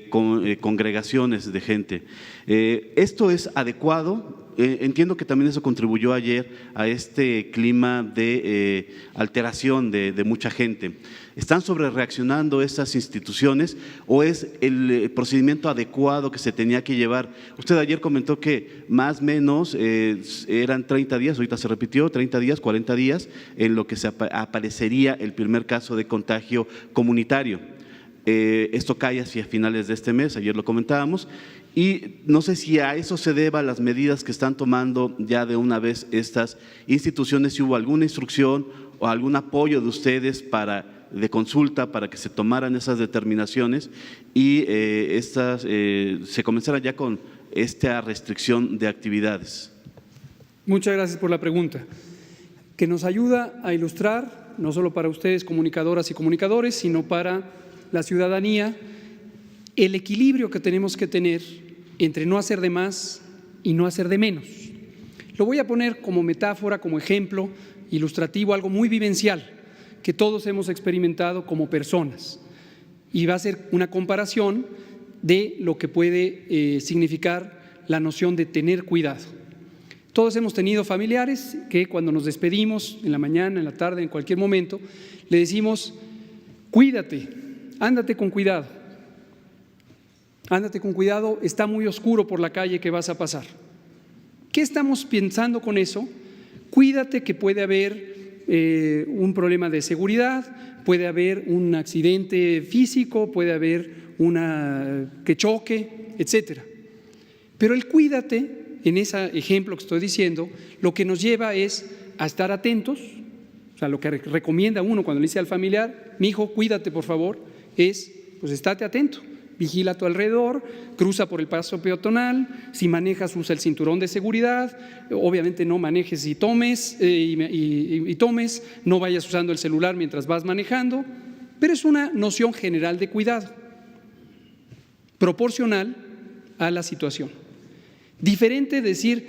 Congregaciones de gente. ¿Esto es adecuado? Entiendo que también eso contribuyó ayer a este clima de alteración de mucha gente. ¿Están sobrereaccionando estas instituciones o es el procedimiento adecuado que se tenía que llevar? Usted ayer comentó que más o menos eran 30 días, ahorita se repitió, 30 días, 40 días, en lo que se aparecería el primer caso de contagio comunitario. Esto cae hacia finales de este mes, ayer lo comentábamos, y no sé si a eso se deba las medidas que están tomando ya de una vez estas instituciones, si hubo alguna instrucción o algún apoyo de ustedes de consulta para que se tomaran esas determinaciones y se comenzara ya con esta restricción de actividades. Muchas gracias por la pregunta, que nos ayuda a ilustrar, no solo para ustedes comunicadoras y comunicadores, sino para la ciudadanía, el equilibrio que tenemos que tener entre no hacer de más y no hacer de menos. Lo voy a poner como metáfora, como ejemplo ilustrativo, algo muy vivencial que todos hemos experimentado como personas, y va a ser una comparación de lo que puede significar la noción de tener cuidado. Todos hemos tenido familiares que cuando nos despedimos en la mañana, en la tarde, en cualquier momento, le decimos: cuídate, ándate con cuidado, está muy oscuro por la calle que vas a pasar. ¿Qué estamos pensando con eso? Cuídate, que puede haber un problema de seguridad, puede haber un accidente físico, puede haber que choque, etcétera. Pero el cuídate, en ese ejemplo que estoy diciendo, lo que nos lleva es a estar atentos. O sea, lo que recomienda uno cuando le dice al familiar: mi hijo, cuídate por favor, es pues estate atento, vigila a tu alrededor, cruza por el paso peatonal, si manejas usa el cinturón de seguridad, obviamente no manejes y tomes, no vayas usando el celular mientras vas manejando, pero es una noción general de cuidado, proporcional a la situación. Diferente decir: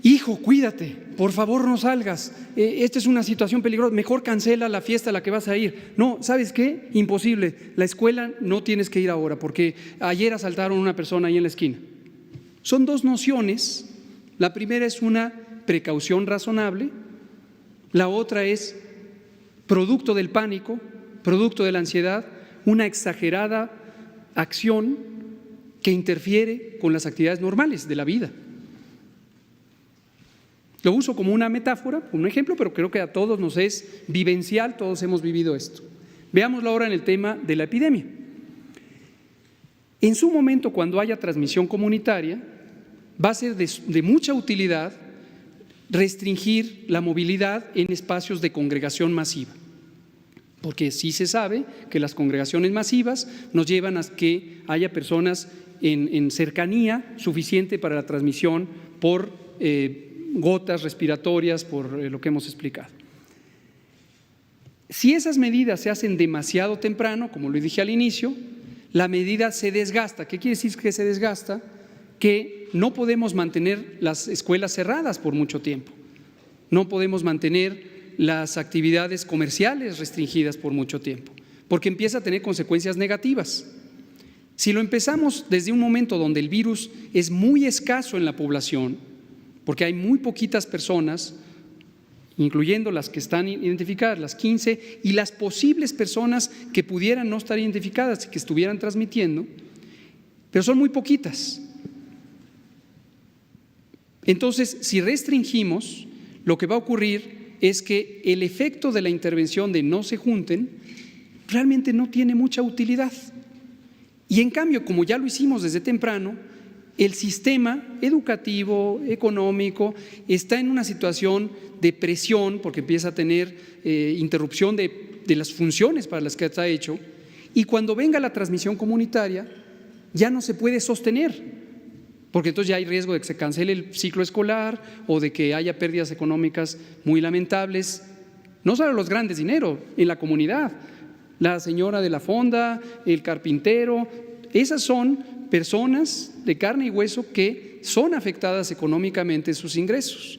hijo, cuídate, por favor no salgas, esta es una situación peligrosa, mejor cancela la fiesta a la que vas a ir. No, ¿sabes qué? Imposible, la escuela no tienes que ir ahora porque ayer asaltaron a una persona ahí en la esquina. Son dos nociones. La primera es una precaución razonable, la otra es producto del pánico, producto de la ansiedad, una exagerada acción que interfiere con las actividades normales de la vida. Lo uso como una metáfora, un ejemplo, pero creo que a todos nos es vivencial, todos hemos vivido esto. Veámoslo ahora en el tema de la epidemia. En su momento, cuando haya transmisión comunitaria, va a ser de mucha utilidad restringir la movilidad en espacios de congregación masiva, porque sí se sabe que las congregaciones masivas nos llevan a que haya personas en cercanía suficiente para la transmisión por gotas respiratorias, por lo que hemos explicado. Si esas medidas se hacen demasiado temprano, como lo dije al inicio, la medida se desgasta. ¿Qué quiere decir que se desgasta? Que no podemos mantener las escuelas cerradas por mucho tiempo, no podemos mantener las actividades comerciales restringidas por mucho tiempo, porque empieza a tener consecuencias negativas. Si lo empezamos desde un momento donde el virus es muy escaso en la población, porque hay muy poquitas personas, incluyendo las que están identificadas, las 15, y las posibles personas que pudieran no estar identificadas y que estuvieran transmitiendo, pero son muy poquitas. Entonces, si restringimos, lo que va a ocurrir es que el efecto de la intervención de no se junten realmente no tiene mucha utilidad. Y en cambio, como ya lo hicimos desde temprano, el sistema educativo, económico, está en una situación de presión porque empieza a tener interrupción de las funciones para las que está hecho, y cuando venga la transmisión comunitaria ya no se puede sostener, porque entonces ya hay riesgo de que se cancele el ciclo escolar o de que haya pérdidas económicas muy lamentables, no solo los grandes dinero, en la comunidad, la señora de la fonda, el carpintero, esas son personas de carne y hueso que son afectadas económicamente en sus ingresos,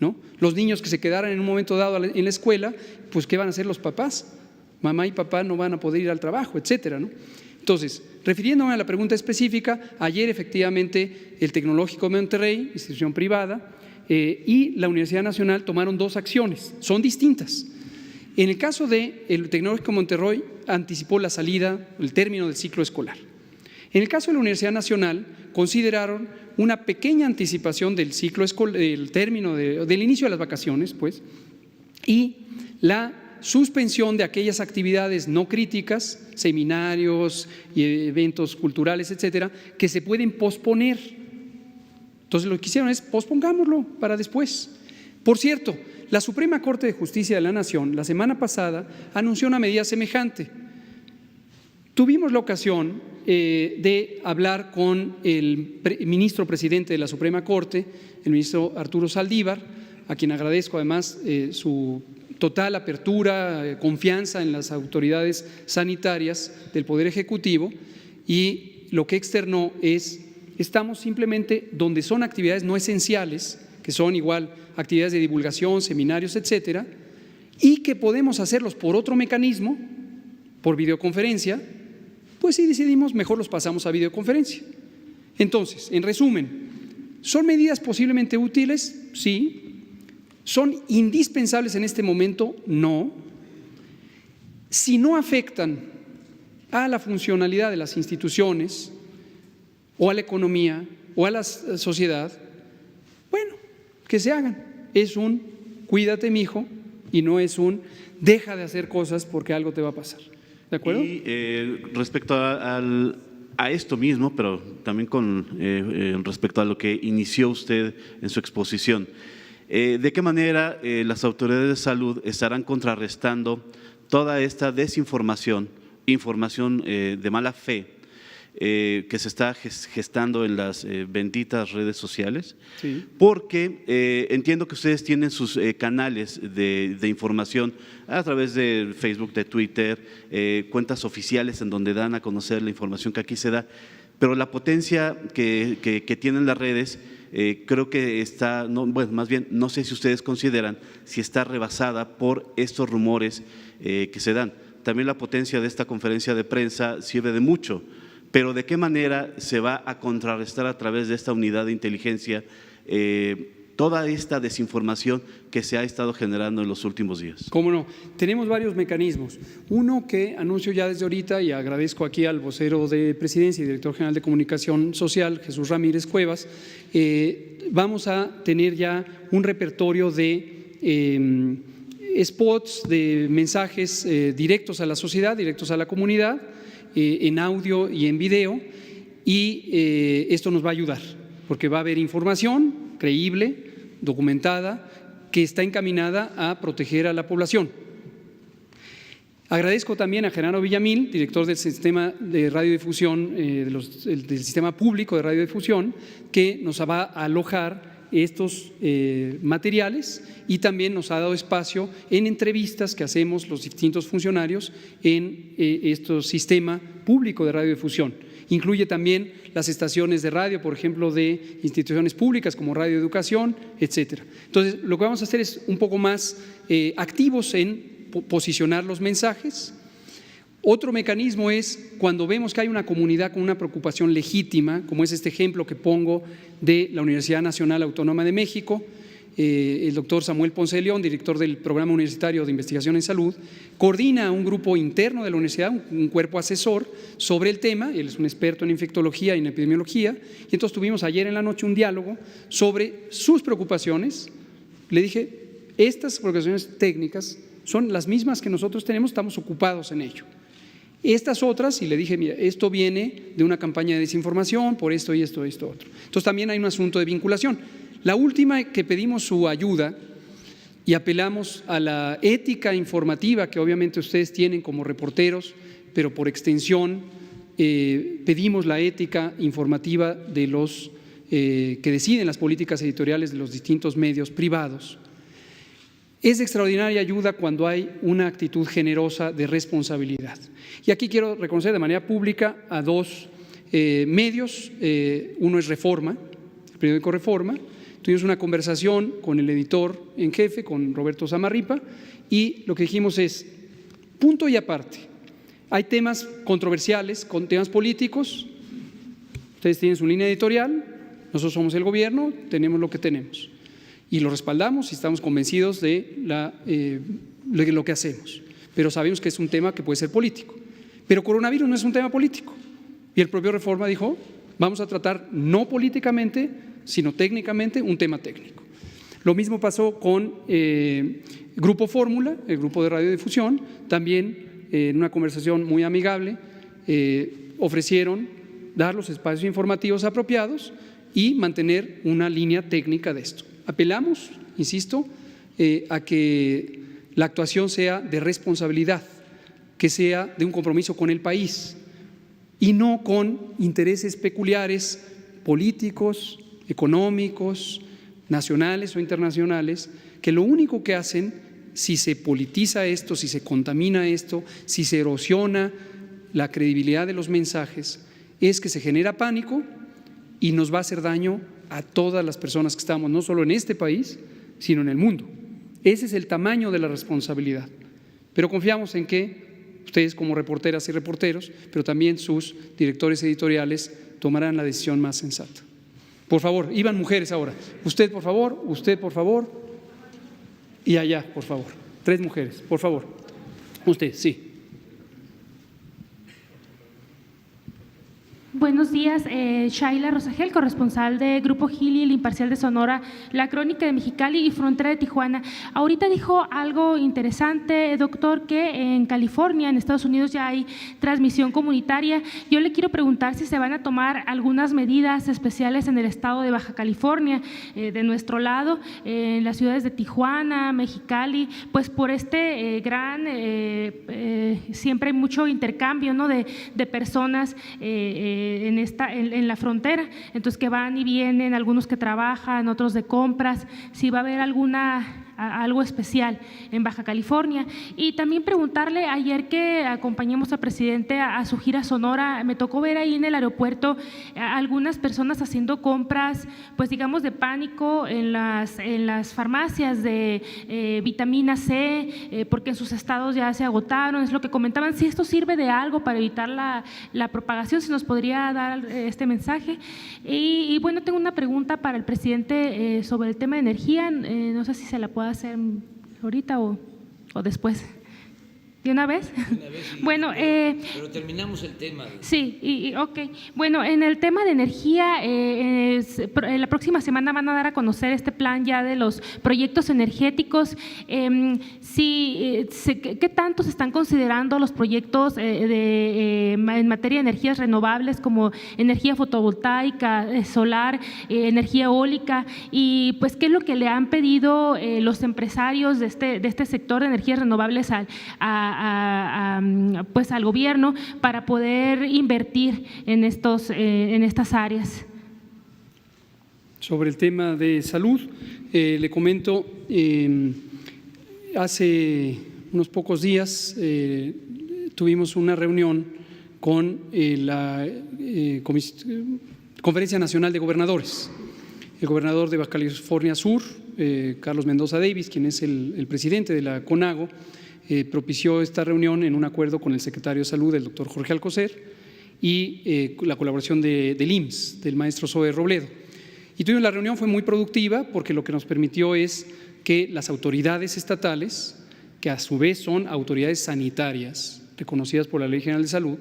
¿no? Los niños que se quedaran en un momento dado en la escuela, pues ¿qué van a hacer los papás? Mamá y papá no van a poder ir al trabajo, etcétera, ¿no? Entonces, refiriéndome a la pregunta específica, ayer efectivamente el Tecnológico de Monterrey, institución privada, y la Universidad Nacional tomaron 2 acciones, son distintas. En el caso del Tecnológico de Monterrey, anticipó la salida, el término del ciclo escolar. En el caso de la Universidad Nacional, consideraron una pequeña anticipación del ciclo escolar, del término del inicio de las vacaciones, pues, y la suspensión de aquellas actividades no críticas, seminarios y eventos culturales, etcétera, que se pueden posponer. Entonces, lo que hicieron es pospongámoslo para después. Por cierto, la Suprema Corte de Justicia de la Nación, la semana pasada, anunció una medida semejante. Tuvimos la ocasión de hablar con el ministro presidente de la Suprema Corte, el ministro Arturo Saldívar, a quien agradezco además su total apertura, confianza en las autoridades sanitarias del Poder Ejecutivo, y lo que externó es: estamos simplemente donde son actividades no esenciales, que son igual actividades de divulgación, seminarios, etcétera, y que podemos hacerlos por otro mecanismo, por videoconferencia, pues si decidimos, mejor los pasamos a videoconferencia. Entonces, en resumen, ¿son medidas posiblemente útiles? Sí. ¿Son indispensables en este momento? No. Si no afectan a la funcionalidad de las instituciones o a la economía o a la sociedad, bueno, que se hagan. Es un cuídate, mijo, y no es un deja de hacer cosas porque algo te va a pasar. ¿De acuerdo? Y respecto a esto mismo, pero también con respecto a lo que inició usted en su exposición, ¿de qué manera las autoridades de salud estarán contrarrestando toda esta desinformación, información de mala fe que se está gestando en las benditas redes sociales? Sí. Porque entiendo que ustedes tienen sus canales de información a través de Facebook, de Twitter, cuentas oficiales en donde dan a conocer la información que aquí se da, pero la potencia que tienen las redes creo que está, no, bueno, más bien no sé si ustedes consideran si está rebasada por estos rumores que se dan. También la potencia de esta conferencia de prensa sirve de mucho, pero ¿de qué manera se va a contrarrestar a través de esta unidad de inteligencia toda esta desinformación que se ha estado generando en los últimos días? ¿Cómo no? Tenemos varios mecanismos. Uno que anuncio ya desde ahorita, y agradezco aquí al vocero de Presidencia y director general de Comunicación Social, Jesús Ramírez Cuevas. Vamos a tener ya un repertorio de spots, de mensajes directos a la sociedad, directos a la comunidad, en audio y en video, y esto nos va a ayudar, porque va a haber información creíble, documentada, que está encaminada a proteger a la población. Agradezco también a Genaro Villamil, director del sistema de radiodifusión, del sistema público de radiodifusión, que nos va a alojar estos materiales, y también nos ha dado espacio en entrevistas que hacemos los distintos funcionarios en este sistema público de radiodifusión. Incluye también las estaciones de radio, por ejemplo, de instituciones públicas como Radio Educación, etcétera. Entonces, lo que vamos a hacer es un poco más activos en posicionar los mensajes. Otro mecanismo es cuando vemos que hay una comunidad con una preocupación legítima, como es este ejemplo que pongo de la Universidad Nacional Autónoma de México. El doctor Samuel Ponce de León, director del Programa Universitario de Investigación en Salud, coordina un grupo interno de la universidad, un cuerpo asesor sobre el tema. Él es un experto en infectología y en epidemiología, y entonces tuvimos ayer en la noche un diálogo sobre sus preocupaciones. Le dije, estas preocupaciones técnicas son las mismas que nosotros tenemos, estamos ocupados en ello. Estas otras, y le dije, mira, esto viene de una campaña de desinformación por esto y esto y esto otro. Entonces también hay un asunto de vinculación. La última, que pedimos su ayuda y apelamos a la ética informativa que obviamente ustedes tienen como reporteros, pero por extensión pedimos la ética informativa de los que deciden las políticas editoriales de los distintos medios privados. Es de extraordinaria ayuda cuando hay una actitud generosa de responsabilidad. Y aquí quiero reconocer de manera pública a dos medios. Uno es Reforma, el periódico Reforma. Tuvimos una conversación con el editor en jefe, con Roberto Zamarripa, y lo que dijimos es, punto y aparte, hay temas controversiales, con temas políticos, ustedes tienen su línea editorial, nosotros somos el gobierno, tenemos lo que tenemos y lo respaldamos y estamos convencidos de lo que hacemos, pero sabemos que es un tema que puede ser político. Pero coronavirus no es un tema político y el propio Reforma dijo, vamos a tratar no políticamente, sino técnicamente un tema técnico. Lo mismo pasó con Grupo Fórmula, el grupo de radiodifusión, también en una conversación muy amigable ofrecieron dar los espacios informativos apropiados y mantener una línea técnica de esto. Apelamos, insisto, a que la actuación sea de responsabilidad, que sea de un compromiso con el país y no con intereses peculiares políticos, económicos, nacionales o internacionales, que lo único que hacen, si se politiza esto, si se contamina esto, si se erosiona la credibilidad de los mensajes, es que se genera pánico y nos va a hacer daño a todas las personas que estamos, no solo en este país, sino en el mundo. Ese es el tamaño de la responsabilidad. Pero confiamos en que ustedes como reporteras y reporteros, pero también sus directores editoriales, tomarán la decisión más sensata. Por favor, iban mujeres ahora. Usted, por favor, y allá, por favor. 3 mujeres, por favor. Usted, sí. Buenos días, Shaila Rosagel, corresponsal de Grupo Gili, El Imparcial de Sonora, La Crónica de Mexicali y Frontera de Tijuana. Ahorita dijo algo interesante, doctor, que en California, en Estados Unidos, ya hay transmisión comunitaria. Yo le quiero preguntar si se van a tomar algunas medidas especiales en el estado de Baja California, de nuestro lado, en las ciudades de Tijuana, Mexicali, pues por este siempre hay mucho intercambio, ¿no?, de personas en la frontera, entonces que van y vienen, algunos que trabajan, otros de compras, si va a haber algo especial en Baja California. Y también preguntarle, ayer que acompañamos al presidente a su gira Sonora, me tocó ver ahí en el aeropuerto algunas personas haciendo compras, pues digamos de pánico en las farmacias de vitamina C, porque en sus estados ya se agotaron, es lo que comentaban, si esto sirve de algo para evitar la propagación, si nos podría dar este mensaje. Y bueno, tengo una pregunta para el presidente sobre el tema de energía, no sé si se la puedo hacer ahorita o después. ¿De una vez? Sí, bueno, pero terminamos el tema. Sí, ok. Bueno, en el tema de energía, la próxima semana van a dar a conocer este plan ya de los proyectos energéticos. ¿Qué tanto se están considerando los proyectos en materia de energías renovables como energía fotovoltaica, solar, energía eólica? Y pues, ¿qué es lo que le han pedido los empresarios de este sector de energías renovables pues al gobierno para poder invertir en estas áreas? Sobre el tema de salud, le comento, hace unos pocos días tuvimos una reunión con la Conferencia Nacional de Gobernadores. El gobernador de Baja California Sur, Carlos Mendoza Davis, quien es el presidente de la CONAGO, propició esta reunión en un acuerdo con el secretario de Salud, el doctor Jorge Alcocer, y la colaboración del IMSS, del maestro Zoe Robledo. Y tuvimos la reunión, fue muy productiva porque lo que nos permitió es que las autoridades estatales, que a su vez son autoridades sanitarias reconocidas por la Ley General de Salud,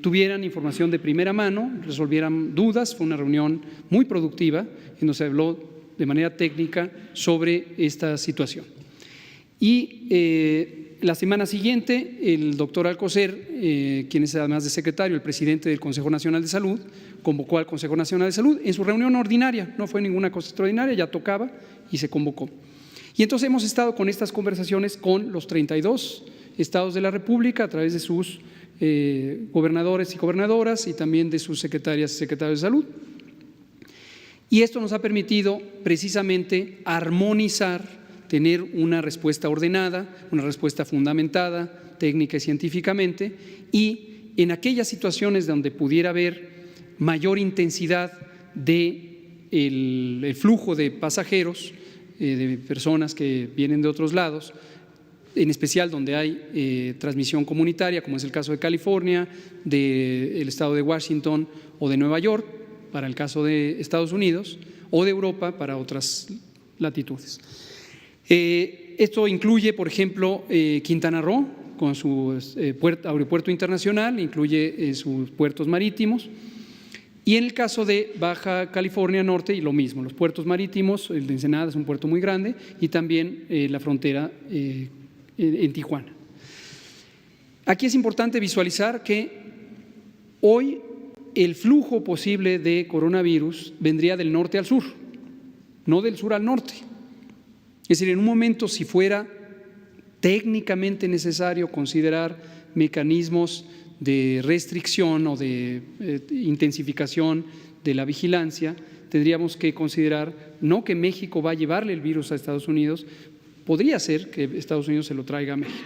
tuvieran información de primera mano, resolvieran dudas. Fue una reunión muy productiva en donde se habló de manera técnica sobre esta situación. Y la semana siguiente, el doctor Alcocer, quien es además de secretario, el presidente del Consejo Nacional de Salud, convocó al Consejo Nacional de Salud en su reunión ordinaria, no fue ninguna cosa extraordinaria, ya tocaba y se convocó. Y entonces hemos estado con estas conversaciones con los 32 estados de la República a través de sus gobernadores y gobernadoras y también de sus secretarias y secretarios de salud. Y esto nos ha permitido precisamente armonizar, tener una respuesta ordenada, una respuesta fundamentada técnica y científicamente, y en aquellas situaciones donde pudiera haber mayor intensidad del flujo de pasajeros, de personas que vienen de otros lados, en especial donde hay transmisión comunitaria, como es el caso de California, del estado de Washington o de Nueva York, para el caso de Estados Unidos, o de Europa para otras latitudes. Esto incluye, por ejemplo, Quintana Roo, con su aeropuerto internacional, incluye sus puertos marítimos. Y en el caso de Baja California Norte, y lo mismo, los puertos marítimos, el de Ensenada es un puerto muy grande, y también la frontera en Tijuana. Aquí es importante visualizar que hoy el flujo posible de coronavirus vendría del norte al sur, no del sur al norte. Es decir, en un momento, si fuera técnicamente necesario considerar mecanismos de restricción o de intensificación de la vigilancia, tendríamos que considerar no que México va a llevarle el virus a Estados Unidos, podría ser que Estados Unidos se lo traiga a México.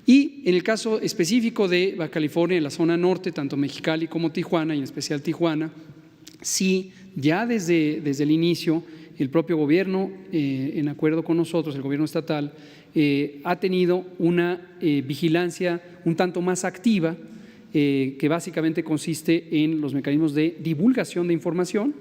Y en el caso específico de Baja California, en la zona norte, tanto Mexicali como Tijuana, y en especial Tijuana, sí, ya desde el inicio, el propio gobierno, en acuerdo con nosotros, el gobierno estatal, ha tenido una vigilancia un tanto más activa, que básicamente consiste en los mecanismos de divulgación de información.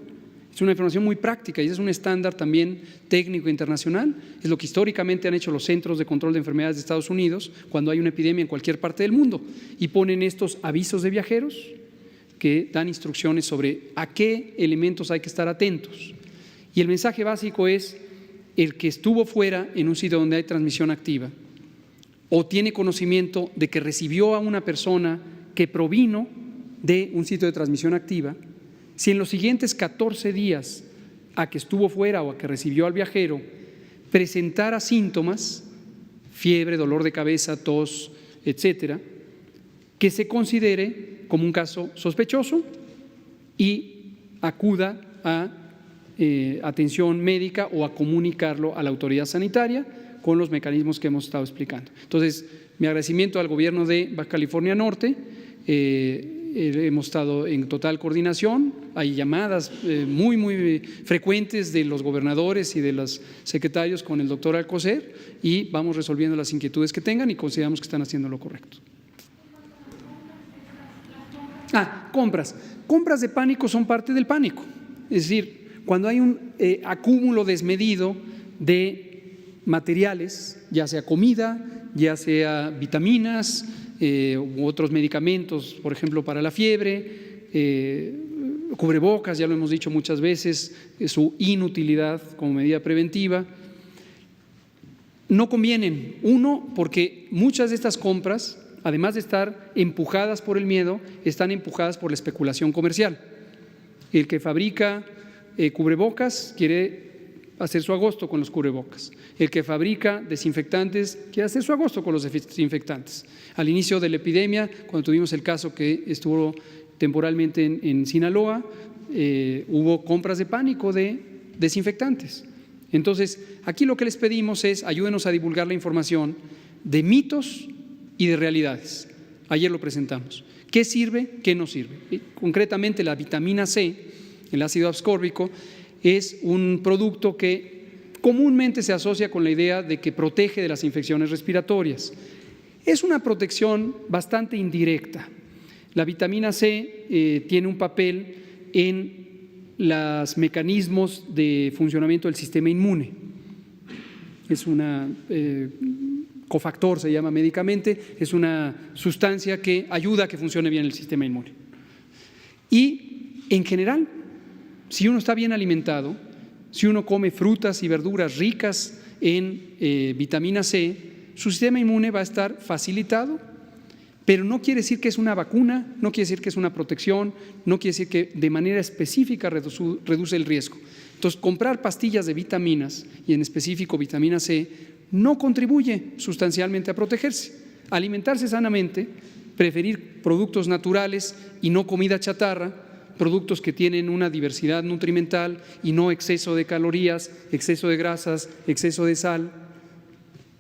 Es una información muy práctica y es un estándar también técnico internacional. Es lo que históricamente han hecho los Centros de Control de Enfermedades de Estados Unidos cuando hay una epidemia en cualquier parte del mundo, y ponen estos avisos de viajeros que dan instrucciones sobre a qué elementos hay que estar atentos. Y el mensaje básico es: el que estuvo fuera en un sitio donde hay transmisión activa o tiene conocimiento de que recibió a una persona que provino de un sitio de transmisión activa, si en los siguientes 14 días a que estuvo fuera o a que recibió al viajero presentara síntomas, fiebre, dolor de cabeza, tos, etcétera, que se considere como un caso sospechoso y acuda a atención médica o a comunicarlo a la autoridad sanitaria con los mecanismos que hemos estado explicando. Entonces, mi agradecimiento al gobierno de Baja California Norte. Hemos estado en total coordinación, hay llamadas muy frecuentes de los gobernadores y de los secretarios con el doctor Alcocer, y vamos resolviendo las inquietudes que tengan y consideramos que están haciendo lo correcto. Compras de pánico son parte del pánico. Es decir, cuando hay un acúmulo desmedido de materiales, ya sea comida, ya sea vitaminas u otros medicamentos, por ejemplo para la fiebre, cubrebocas, ya lo hemos dicho muchas veces, su inutilidad como medida preventiva, no convienen. Uno, porque muchas de estas compras, además de estar empujadas por el miedo, están empujadas por la especulación comercial. El que fabrica cubrebocas quiere hacer su agosto con los cubrebocas. El que fabrica desinfectantes quiere hacer su agosto con los desinfectantes. Al inicio de la epidemia, cuando tuvimos el caso que estuvo temporalmente en Sinaloa, hubo compras de pánico de desinfectantes. Entonces, aquí lo que les pedimos es: ayúdenos a divulgar la información de mitos y de realidades. Ayer lo presentamos. ¿Qué sirve? ¿Qué no sirve? Concretamente, la vitamina C, el ácido ascórbico, es un producto que comúnmente se asocia con la idea de que protege de las infecciones respiratorias. Es una protección bastante indirecta. La vitamina C tiene un papel en los mecanismos de funcionamiento del sistema inmune. Es una cofactor, se llama médicamente, es una sustancia que ayuda a que funcione bien el sistema inmune. Y en general, si uno está bien alimentado, si uno come frutas y verduras ricas en vitamina C, su sistema inmune va a estar facilitado, pero no quiere decir que es una vacuna, no quiere decir que es una protección, no quiere decir que de manera específica reduce el riesgo. Entonces, comprar pastillas de vitaminas, y en específico vitamina C, no contribuye sustancialmente a protegerse. Alimentarse sanamente, preferir productos naturales y no comida chatarra, productos que tienen una diversidad nutrimental y no exceso de calorías, exceso de grasas, exceso de sal,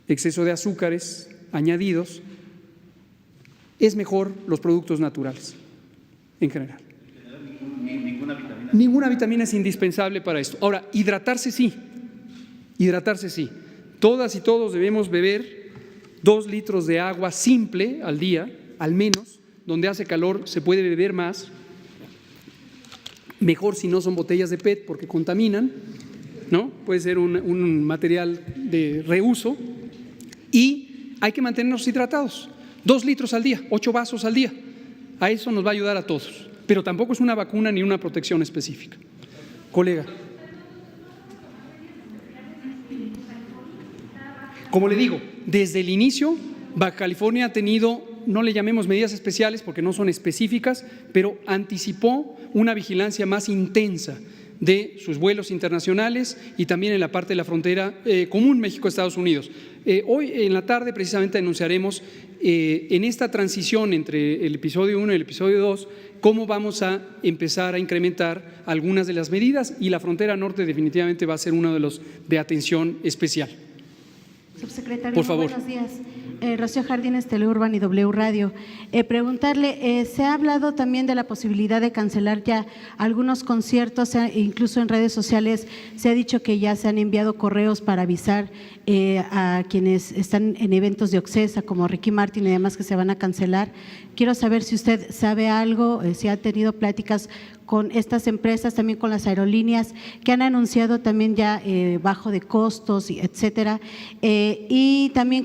exceso de azúcares añadidos, es mejor los productos naturales en general. Ninguna vitamina es indispensable para esto. Ahora, hidratarse sí. Todas y todos debemos beber 2 litros de agua simple al día, al menos. Donde hace calor se puede beber más. Mejor si no son botellas de PET porque contaminan, ¿no? Puede ser un material de reuso. Y hay que mantenernos hidratados. 2 litros al día, 8 vasos al día. A eso nos va a ayudar a todos. Pero tampoco es una vacuna ni una protección específica. Colega. Como le digo, desde el inicio, Baja California ha tenido, no le llamemos medidas especiales porque no son específicas, pero anticipó una vigilancia más intensa de sus vuelos internacionales y también en la parte de la frontera común México-Estados Unidos. Hoy en la tarde precisamente anunciaremos en esta transición entre el episodio 1 y el episodio 2 cómo vamos a empezar a incrementar algunas de las medidas y la frontera norte definitivamente va a ser uno de los de atención especial. Subsecretario, por favor. Buenos días. Rocío Jardines, Teleurban y W Radio. Preguntarle, se ha hablado también de la posibilidad de cancelar ya algunos conciertos, incluso en redes sociales se ha dicho que ya se han enviado correos para avisar a quienes están en eventos de Occesa como Ricky Martin y demás que se van a cancelar. Quiero saber si usted sabe algo, si ha tenido pláticas con estas empresas, también con las aerolíneas que han anunciado también ya bajo de costos, etcétera. Y también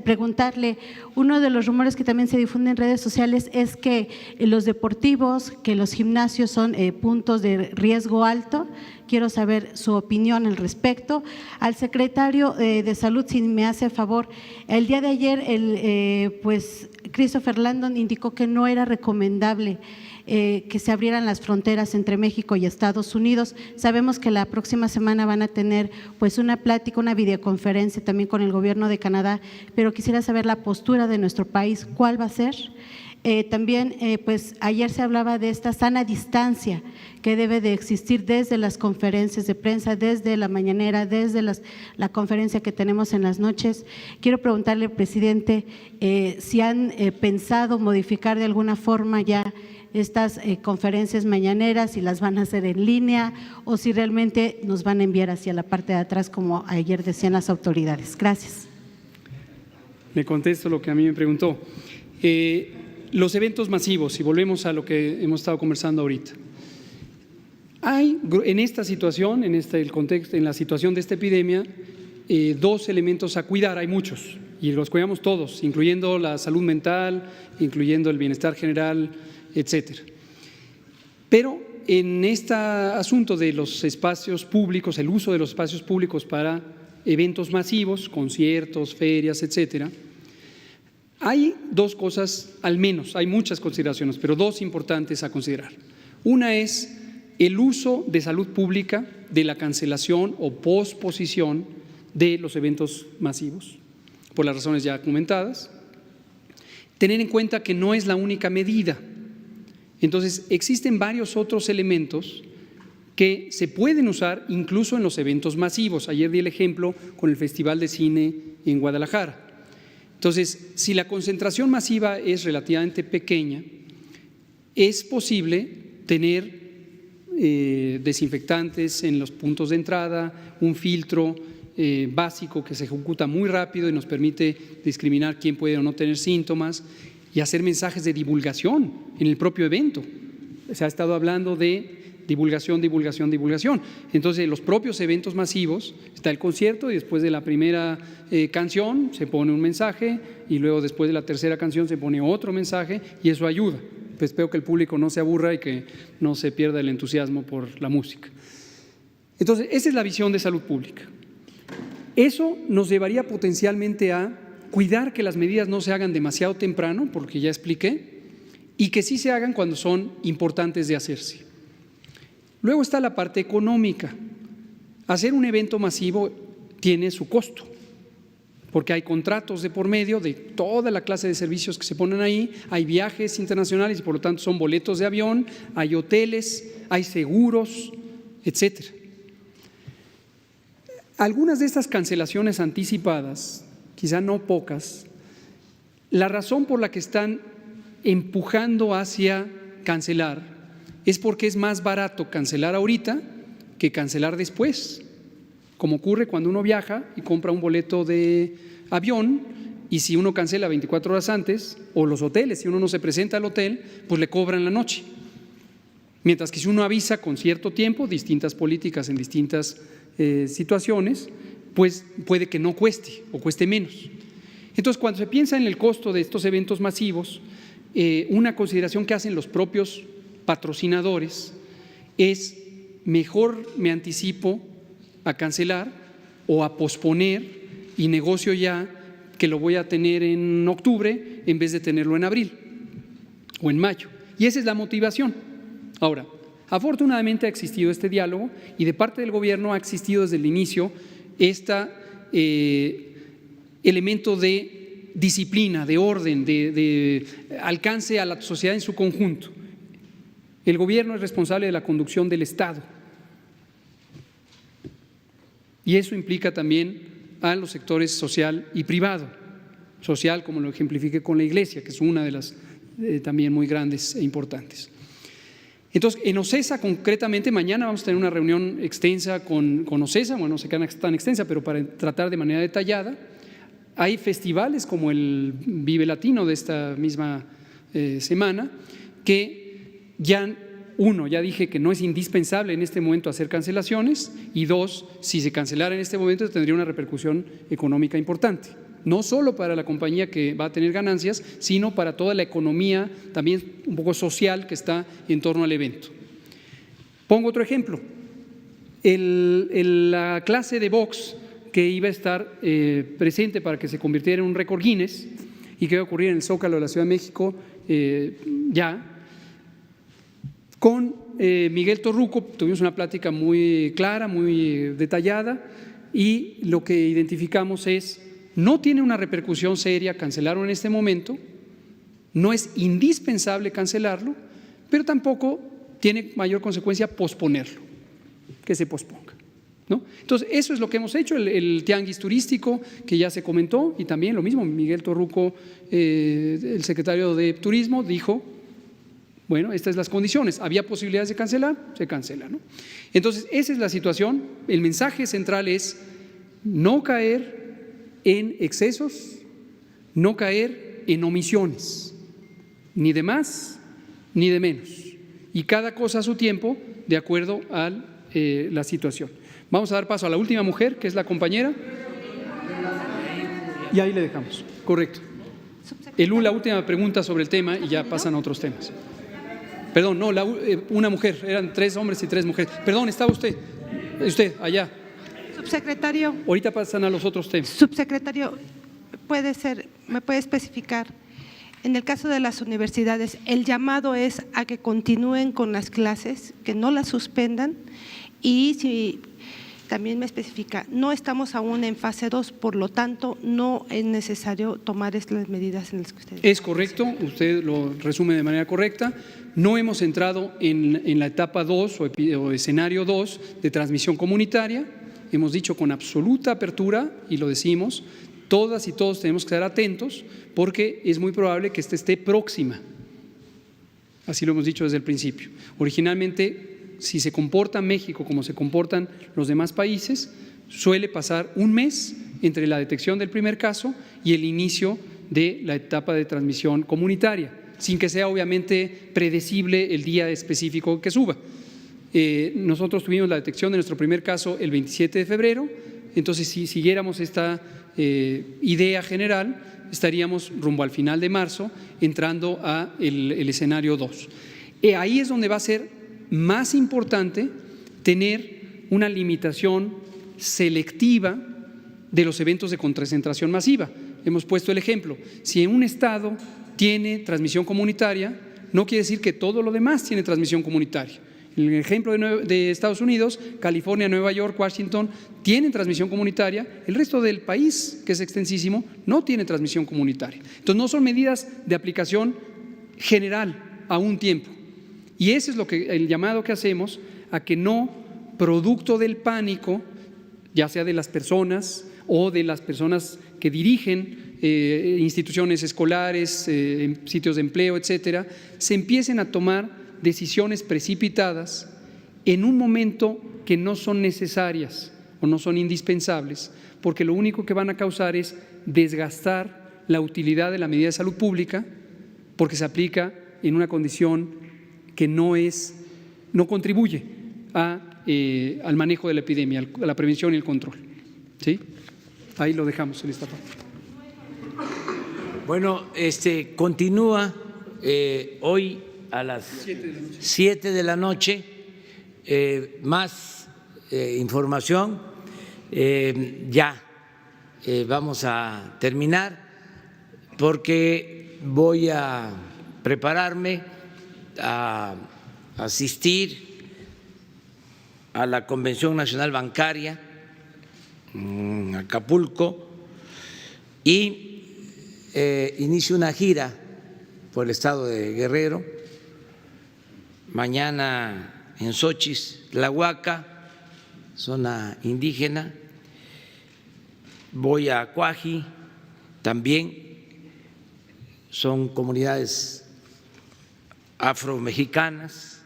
preguntarle, uno de los rumores que también se difunden en redes sociales es que los deportivos, que los gimnasios son puntos de riesgo alto. Quiero saber su opinión al respecto. Al secretario de Salud, si me hace favor, el día de ayer pues Christopher Landon indicó que no era recomendable que se abrieran las fronteras entre México y Estados Unidos. Sabemos que la próxima semana van a tener pues una plática, una videoconferencia también con el gobierno de Canadá, pero quisiera saber la postura de nuestro país, ¿cuál va a ser? También pues ayer se hablaba de esta sana distancia que debe de existir desde las conferencias de prensa, desde la mañanera, desde la conferencia que tenemos en las noches. Quiero preguntarle, presidente, si han pensado modificar de alguna forma ya estas conferencias mañaneras, si las van a hacer en línea o si realmente nos van a enviar hacia la parte de atrás como ayer decían las autoridades. Gracias. Le contesto lo que a mí me preguntó. Los eventos masivos, y volvemos a lo que hemos estado conversando ahorita. Hay en esta situación, el contexto, en la situación de esta epidemia, 2 elementos a cuidar, hay muchos, y los cuidamos todos, incluyendo la salud mental, incluyendo el bienestar general, etcétera. Pero en este asunto de los espacios públicos, el uso de los espacios públicos para eventos masivos, conciertos, ferias, etcétera, hay 2 cosas, al menos, hay muchas consideraciones, pero 2 importantes a considerar. Una es el uso de salud pública de la cancelación o posposición de los eventos masivos, por las razones ya comentadas. Tener en cuenta que no es la única medida. Entonces, existen varios otros elementos que se pueden usar incluso en los eventos masivos. Ayer di el ejemplo con el Festival de Cine en Guadalajara. Entonces, si la concentración masiva es relativamente pequeña, es posible tener desinfectantes en los puntos de entrada, un filtro básico que se ejecuta muy rápido y nos permite discriminar quién puede o no tener síntomas y hacer mensajes de divulgación en el propio evento. Se ha estado hablando de divulgación. Entonces, los propios eventos masivos, está el concierto y después de la primera canción se pone un mensaje y luego después de la tercera canción se pone otro mensaje y eso ayuda. Pues espero que el público no se aburra y que no se pierda el entusiasmo por la música. Entonces, esa es la visión de salud pública. Eso nos llevaría potencialmente a cuidar que las medidas no se hagan demasiado temprano, porque ya expliqué, y que sí se hagan cuando son importantes de hacerse. Luego está la parte económica. Hacer un evento masivo tiene su costo, porque hay contratos de por medio de toda la clase de servicios que se ponen ahí, hay viajes internacionales y por lo tanto son boletos de avión, hay hoteles, hay seguros, etcétera. Algunas de estas cancelaciones anticipadas, quizá no pocas, la razón por la que están empujando hacia cancelar es porque es más barato cancelar ahorita que cancelar después, como ocurre cuando uno viaja y compra un boleto de avión y si uno cancela 24 horas antes, o los hoteles, si uno no se presenta al hotel, pues le cobran la noche. Mientras que si uno avisa con cierto tiempo, distintas políticas en distintas situaciones, pues puede que no cueste o cueste menos. Entonces, cuando se piensa en el costo de estos eventos masivos, una consideración que hacen los propios patrocinadores es: mejor me anticipo a cancelar o a posponer y negocio ya que lo voy a tener en octubre en vez de tenerlo en abril o en mayo. Y esa es la motivación. Ahora, afortunadamente ha existido este diálogo y de parte del gobierno ha existido desde el inicio este elemento de disciplina, de orden, de alcance a la sociedad en su conjunto. El gobierno es responsable de la conducción del Estado y eso implica también a los sectores social y privado. Social, como lo ejemplifiqué con la Iglesia, que es una de las también muy grandes e importantes. Entonces, en OCESA concretamente, mañana vamos a tener una reunión extensa con OCESA, bueno, no sé qué tan extensa, pero para tratar de manera detallada. Hay festivales como el Vive Latino de esta misma semana, que ya, uno, ya dije que no es indispensable en este momento hacer cancelaciones, y dos, si se cancelara en este momento tendría una repercusión económica importante. No solo para la compañía que va a tener ganancias, sino para toda la economía también un poco social que está en torno al evento. Pongo otro ejemplo, la clase de box que iba a estar presente para que se convirtiera en un récord Guinness y que iba a ocurrir en el Zócalo de la Ciudad de México con Miguel Torruco, tuvimos una plática muy clara, muy detallada, y lo que identificamos es: no tiene una repercusión seria cancelarlo en este momento, no es indispensable cancelarlo, pero tampoco tiene mayor consecuencia posponerlo, que se posponga, ¿no? Entonces, eso es lo que hemos hecho, el tianguis turístico que ya se comentó, y también lo mismo, Miguel Torruco, el secretario de Turismo, dijo: bueno, estas son las condiciones, había posibilidades de cancelar, se cancela, ¿no? Entonces, esa es la situación. El mensaje central es no caer en excesos, no caer en omisiones, ni de más ni de menos, y cada cosa a su tiempo de acuerdo a la situación. Vamos a dar paso a la última mujer, que es la compañera, y ahí le dejamos. Correcto. La última pregunta sobre el tema y ya pasan a otros temas. Perdón, no, una mujer, eran 3 hombres y 3 mujeres. Perdón, estaba usted allá. Subsecretario. Ahorita pasan a los otros temas. Subsecretario, ¿me puede especificar? En el caso de las universidades, el llamado es a que continúen con las clases, que no las suspendan, y si también me especifica, no estamos aún en fase 2, por lo tanto no es necesario tomar las medidas en las que usted… Es correcto, usted lo resume de manera correcta. No hemos entrado en la etapa 2 o escenario 2 de transmisión comunitaria. Hemos dicho con absoluta apertura, y lo decimos, todas y todos tenemos que estar atentos porque es muy probable que esté próxima. Así lo hemos dicho desde el principio. Originalmente, si se comporta México como se comportan los demás países, suele pasar un mes entre la detección del primer caso y el inicio de la etapa de transmisión comunitaria, sin que sea obviamente predecible el día específico que suba. Nosotros tuvimos la detección de nuestro primer caso el 27 de febrero, entonces si siguiéramos esta idea general, estaríamos rumbo al final de marzo entrando a el escenario 2. Ahí es donde va a ser más importante tener una limitación selectiva de los eventos de concentración masiva. Hemos puesto el ejemplo, si en un estado tiene transmisión comunitaria, no quiere decir que todo lo demás tiene transmisión comunitaria. En el ejemplo de Estados Unidos, California, Nueva York, Washington tienen transmisión comunitaria, el resto del país, que es extensísimo, no tiene transmisión comunitaria. Entonces no son medidas de aplicación general a un tiempo. Y ese es el llamado que hacemos a que no, producto del pánico, ya sea de las personas o de las personas que dirigen instituciones escolares, sitios de empleo, etcétera, se empiecen a tomar decisiones precipitadas en un momento que no son necesarias o no son indispensables, porque lo único que van a causar es desgastar la utilidad de la medida de salud pública, porque se aplica en una condición que no contribuye al manejo de la epidemia, a la prevención y el control. ¿Sí? Ahí lo dejamos en esta parte. Bueno, continúa hoy a las 7 de la noche, más información. Ya vamos a terminar porque voy a prepararme a asistir a la Convención Nacional Bancaria en Acapulco y inicio una gira por el estado de Guerrero, mañana en Xochitl, Tlahuaca, zona indígena, voy a Cuaji, también son comunidades afromexicanas,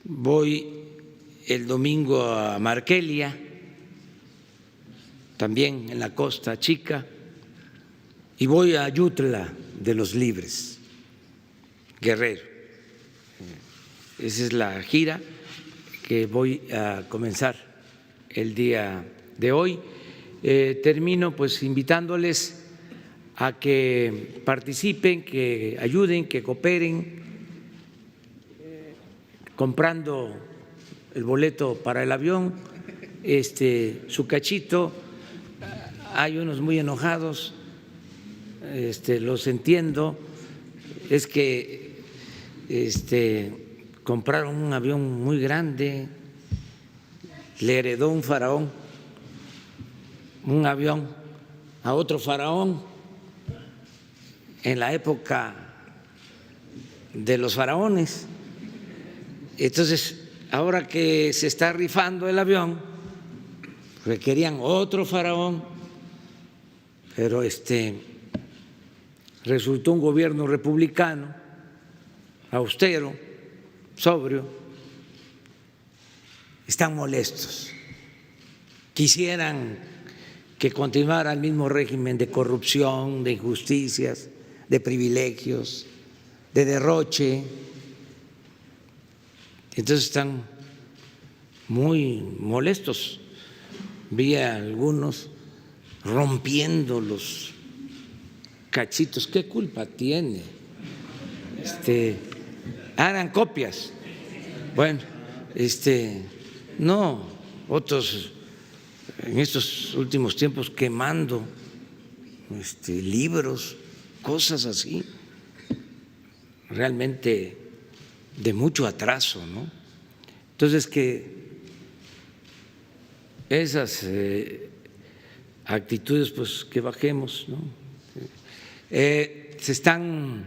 voy el domingo a Markelia, también en la Costa Chica, y voy a Ayutla de los Libres, Guerrero. Esa es la gira que voy a comenzar el día de hoy. Termino pues invitándoles a que participen, que ayuden, que cooperen, comprando el boleto para el avión, su cachito. Hay unos muy enojados, los entiendo, es que compraron un avión muy grande, le heredó un faraón un avión a otro faraón en la época de los faraones. Entonces, ahora que se está rifando el avión, requerían otro faraón, pero resultó un gobierno republicano, austero, sobrio. Están molestos, quisieran que continuara el mismo régimen de corrupción, de injusticias, de privilegios, de derroche. Entonces están muy molestos. Vi a algunos rompiendo los cachitos. ¿Qué culpa tiene? Hagan copias. Bueno, no, otros en estos últimos tiempos quemando libros, cosas así, realmente de mucho atraso, ¿no? Entonces, que esas actitudes, pues que bajemos, ¿no? Se están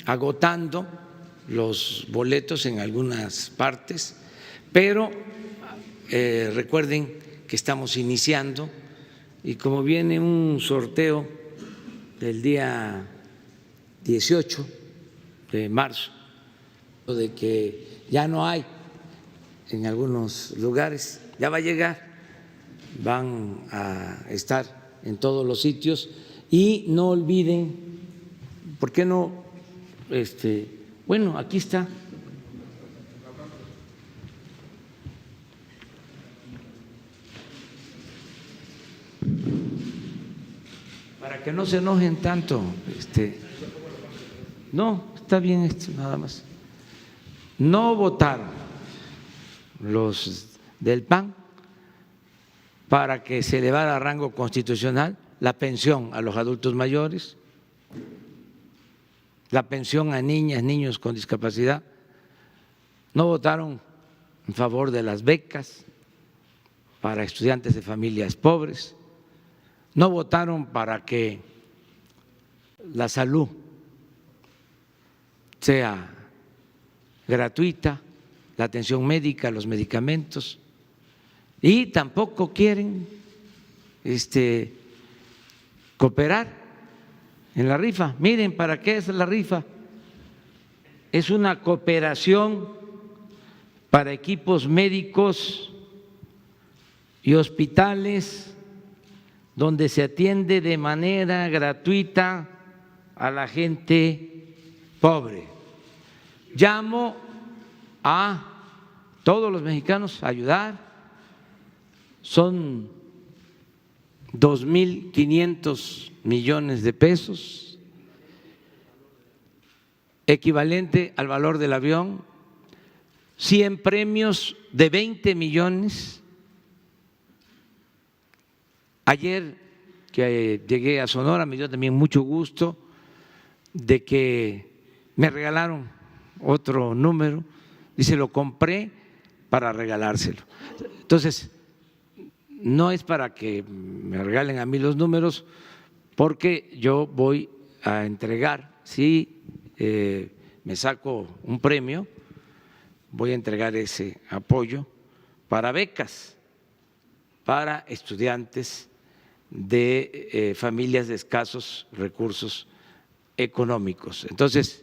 agotando los boletos en algunas partes, pero recuerden que estamos iniciando y como viene un sorteo del día 18 de marzo, de que ya no hay en algunos lugares, ya va a llegar, van a estar en todos los sitios y no olviden, ¿por qué no? Bueno, aquí está. Para que no se enojen tanto, no, está bien esto, nada más. No votaron los del PAN para que se elevara a rango constitucional la pensión a los adultos mayores, la pensión a niñas, niños con discapacidad. no votaron en favor de las becas para estudiantes de familias pobres, no votaron para que la salud sea gratuita, la atención médica, los medicamentos, y tampoco quieren cooperar en la rifa. Miren, ¿para qué es la rifa? Es una cooperación para equipos médicos y hospitales donde se atiende de manera gratuita a la gente pobre. Llamo a todos los mexicanos a ayudar. Son 2.500 millones de pesos, equivalente al valor del avión, 100 premios de 20 millones. Ayer que llegué a Sonora me dio también mucho gusto de que me regalaron otro número, dice, lo compré para regalárselo. Entonces, no es para que me regalen a mí los números, porque yo voy a entregar, si me saco un premio, voy a entregar ese apoyo para becas para estudiantes de familias de escasos recursos económicos. Entonces,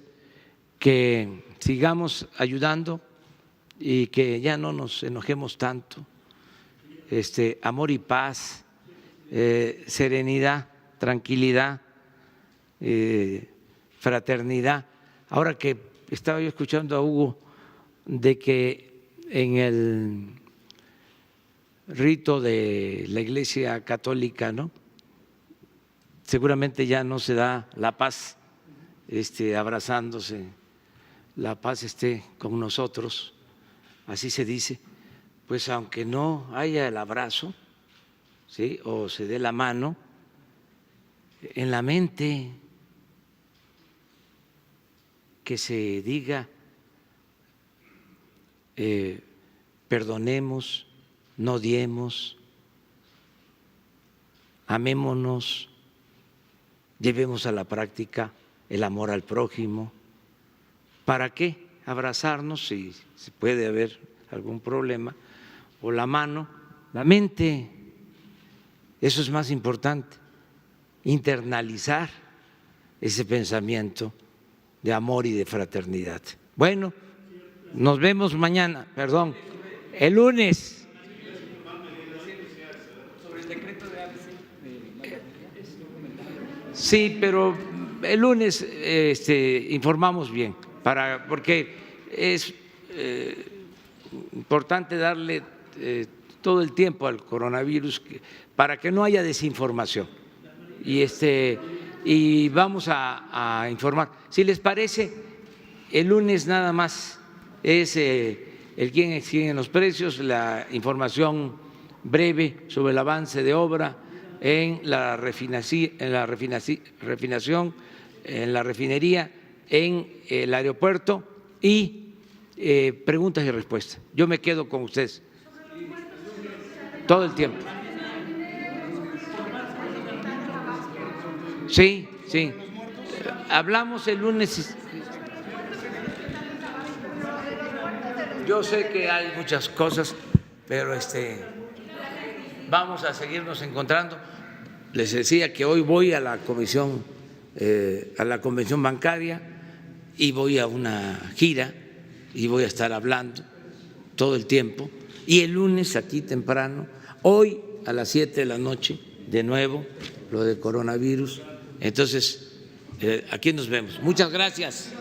que sigamos ayudando y que ya no nos enojemos tanto. Amor y paz, serenidad, tranquilidad, fraternidad. Ahora que estaba yo escuchando a Hugo de que en el rito de la Iglesia Católica, ¿no?, seguramente ya no se da la paz abrazándose, la paz esté con nosotros, así se dice. Pues aunque no haya el abrazo, ¿sí?, o se dé la mano, en la mente que se diga perdonemos, no odiemos, amémonos, llevemos a la práctica el amor al prójimo. ¿Para qué abrazarnos si puede haber algún problema? O la mano, la mente, eso es más importante, internalizar ese pensamiento de amor y de fraternidad. Bueno, nos vemos mañana, perdón, el lunes. Sí, pero el lunes informamos bien, porque es importante darle todo el tiempo al coronavirus para que no haya desinformación y vamos a informar. Si les parece, el lunes nada más es el quién exige los precios, la información breve sobre el avance de obra en la refinación, en la refinería, en el aeropuerto y preguntas y respuestas. Yo me quedo con ustedes todo el tiempo. Sí, sí. Hablamos el lunes. Yo sé que hay muchas cosas, pero vamos a seguirnos encontrando. Les decía que hoy voy a la comisión, a la convención bancaria y voy a una gira y voy a estar hablando todo el tiempo. Y el lunes aquí temprano, hoy a las 7 de la noche, de nuevo, lo de coronavirus. Entonces, aquí nos vemos. Muchas gracias.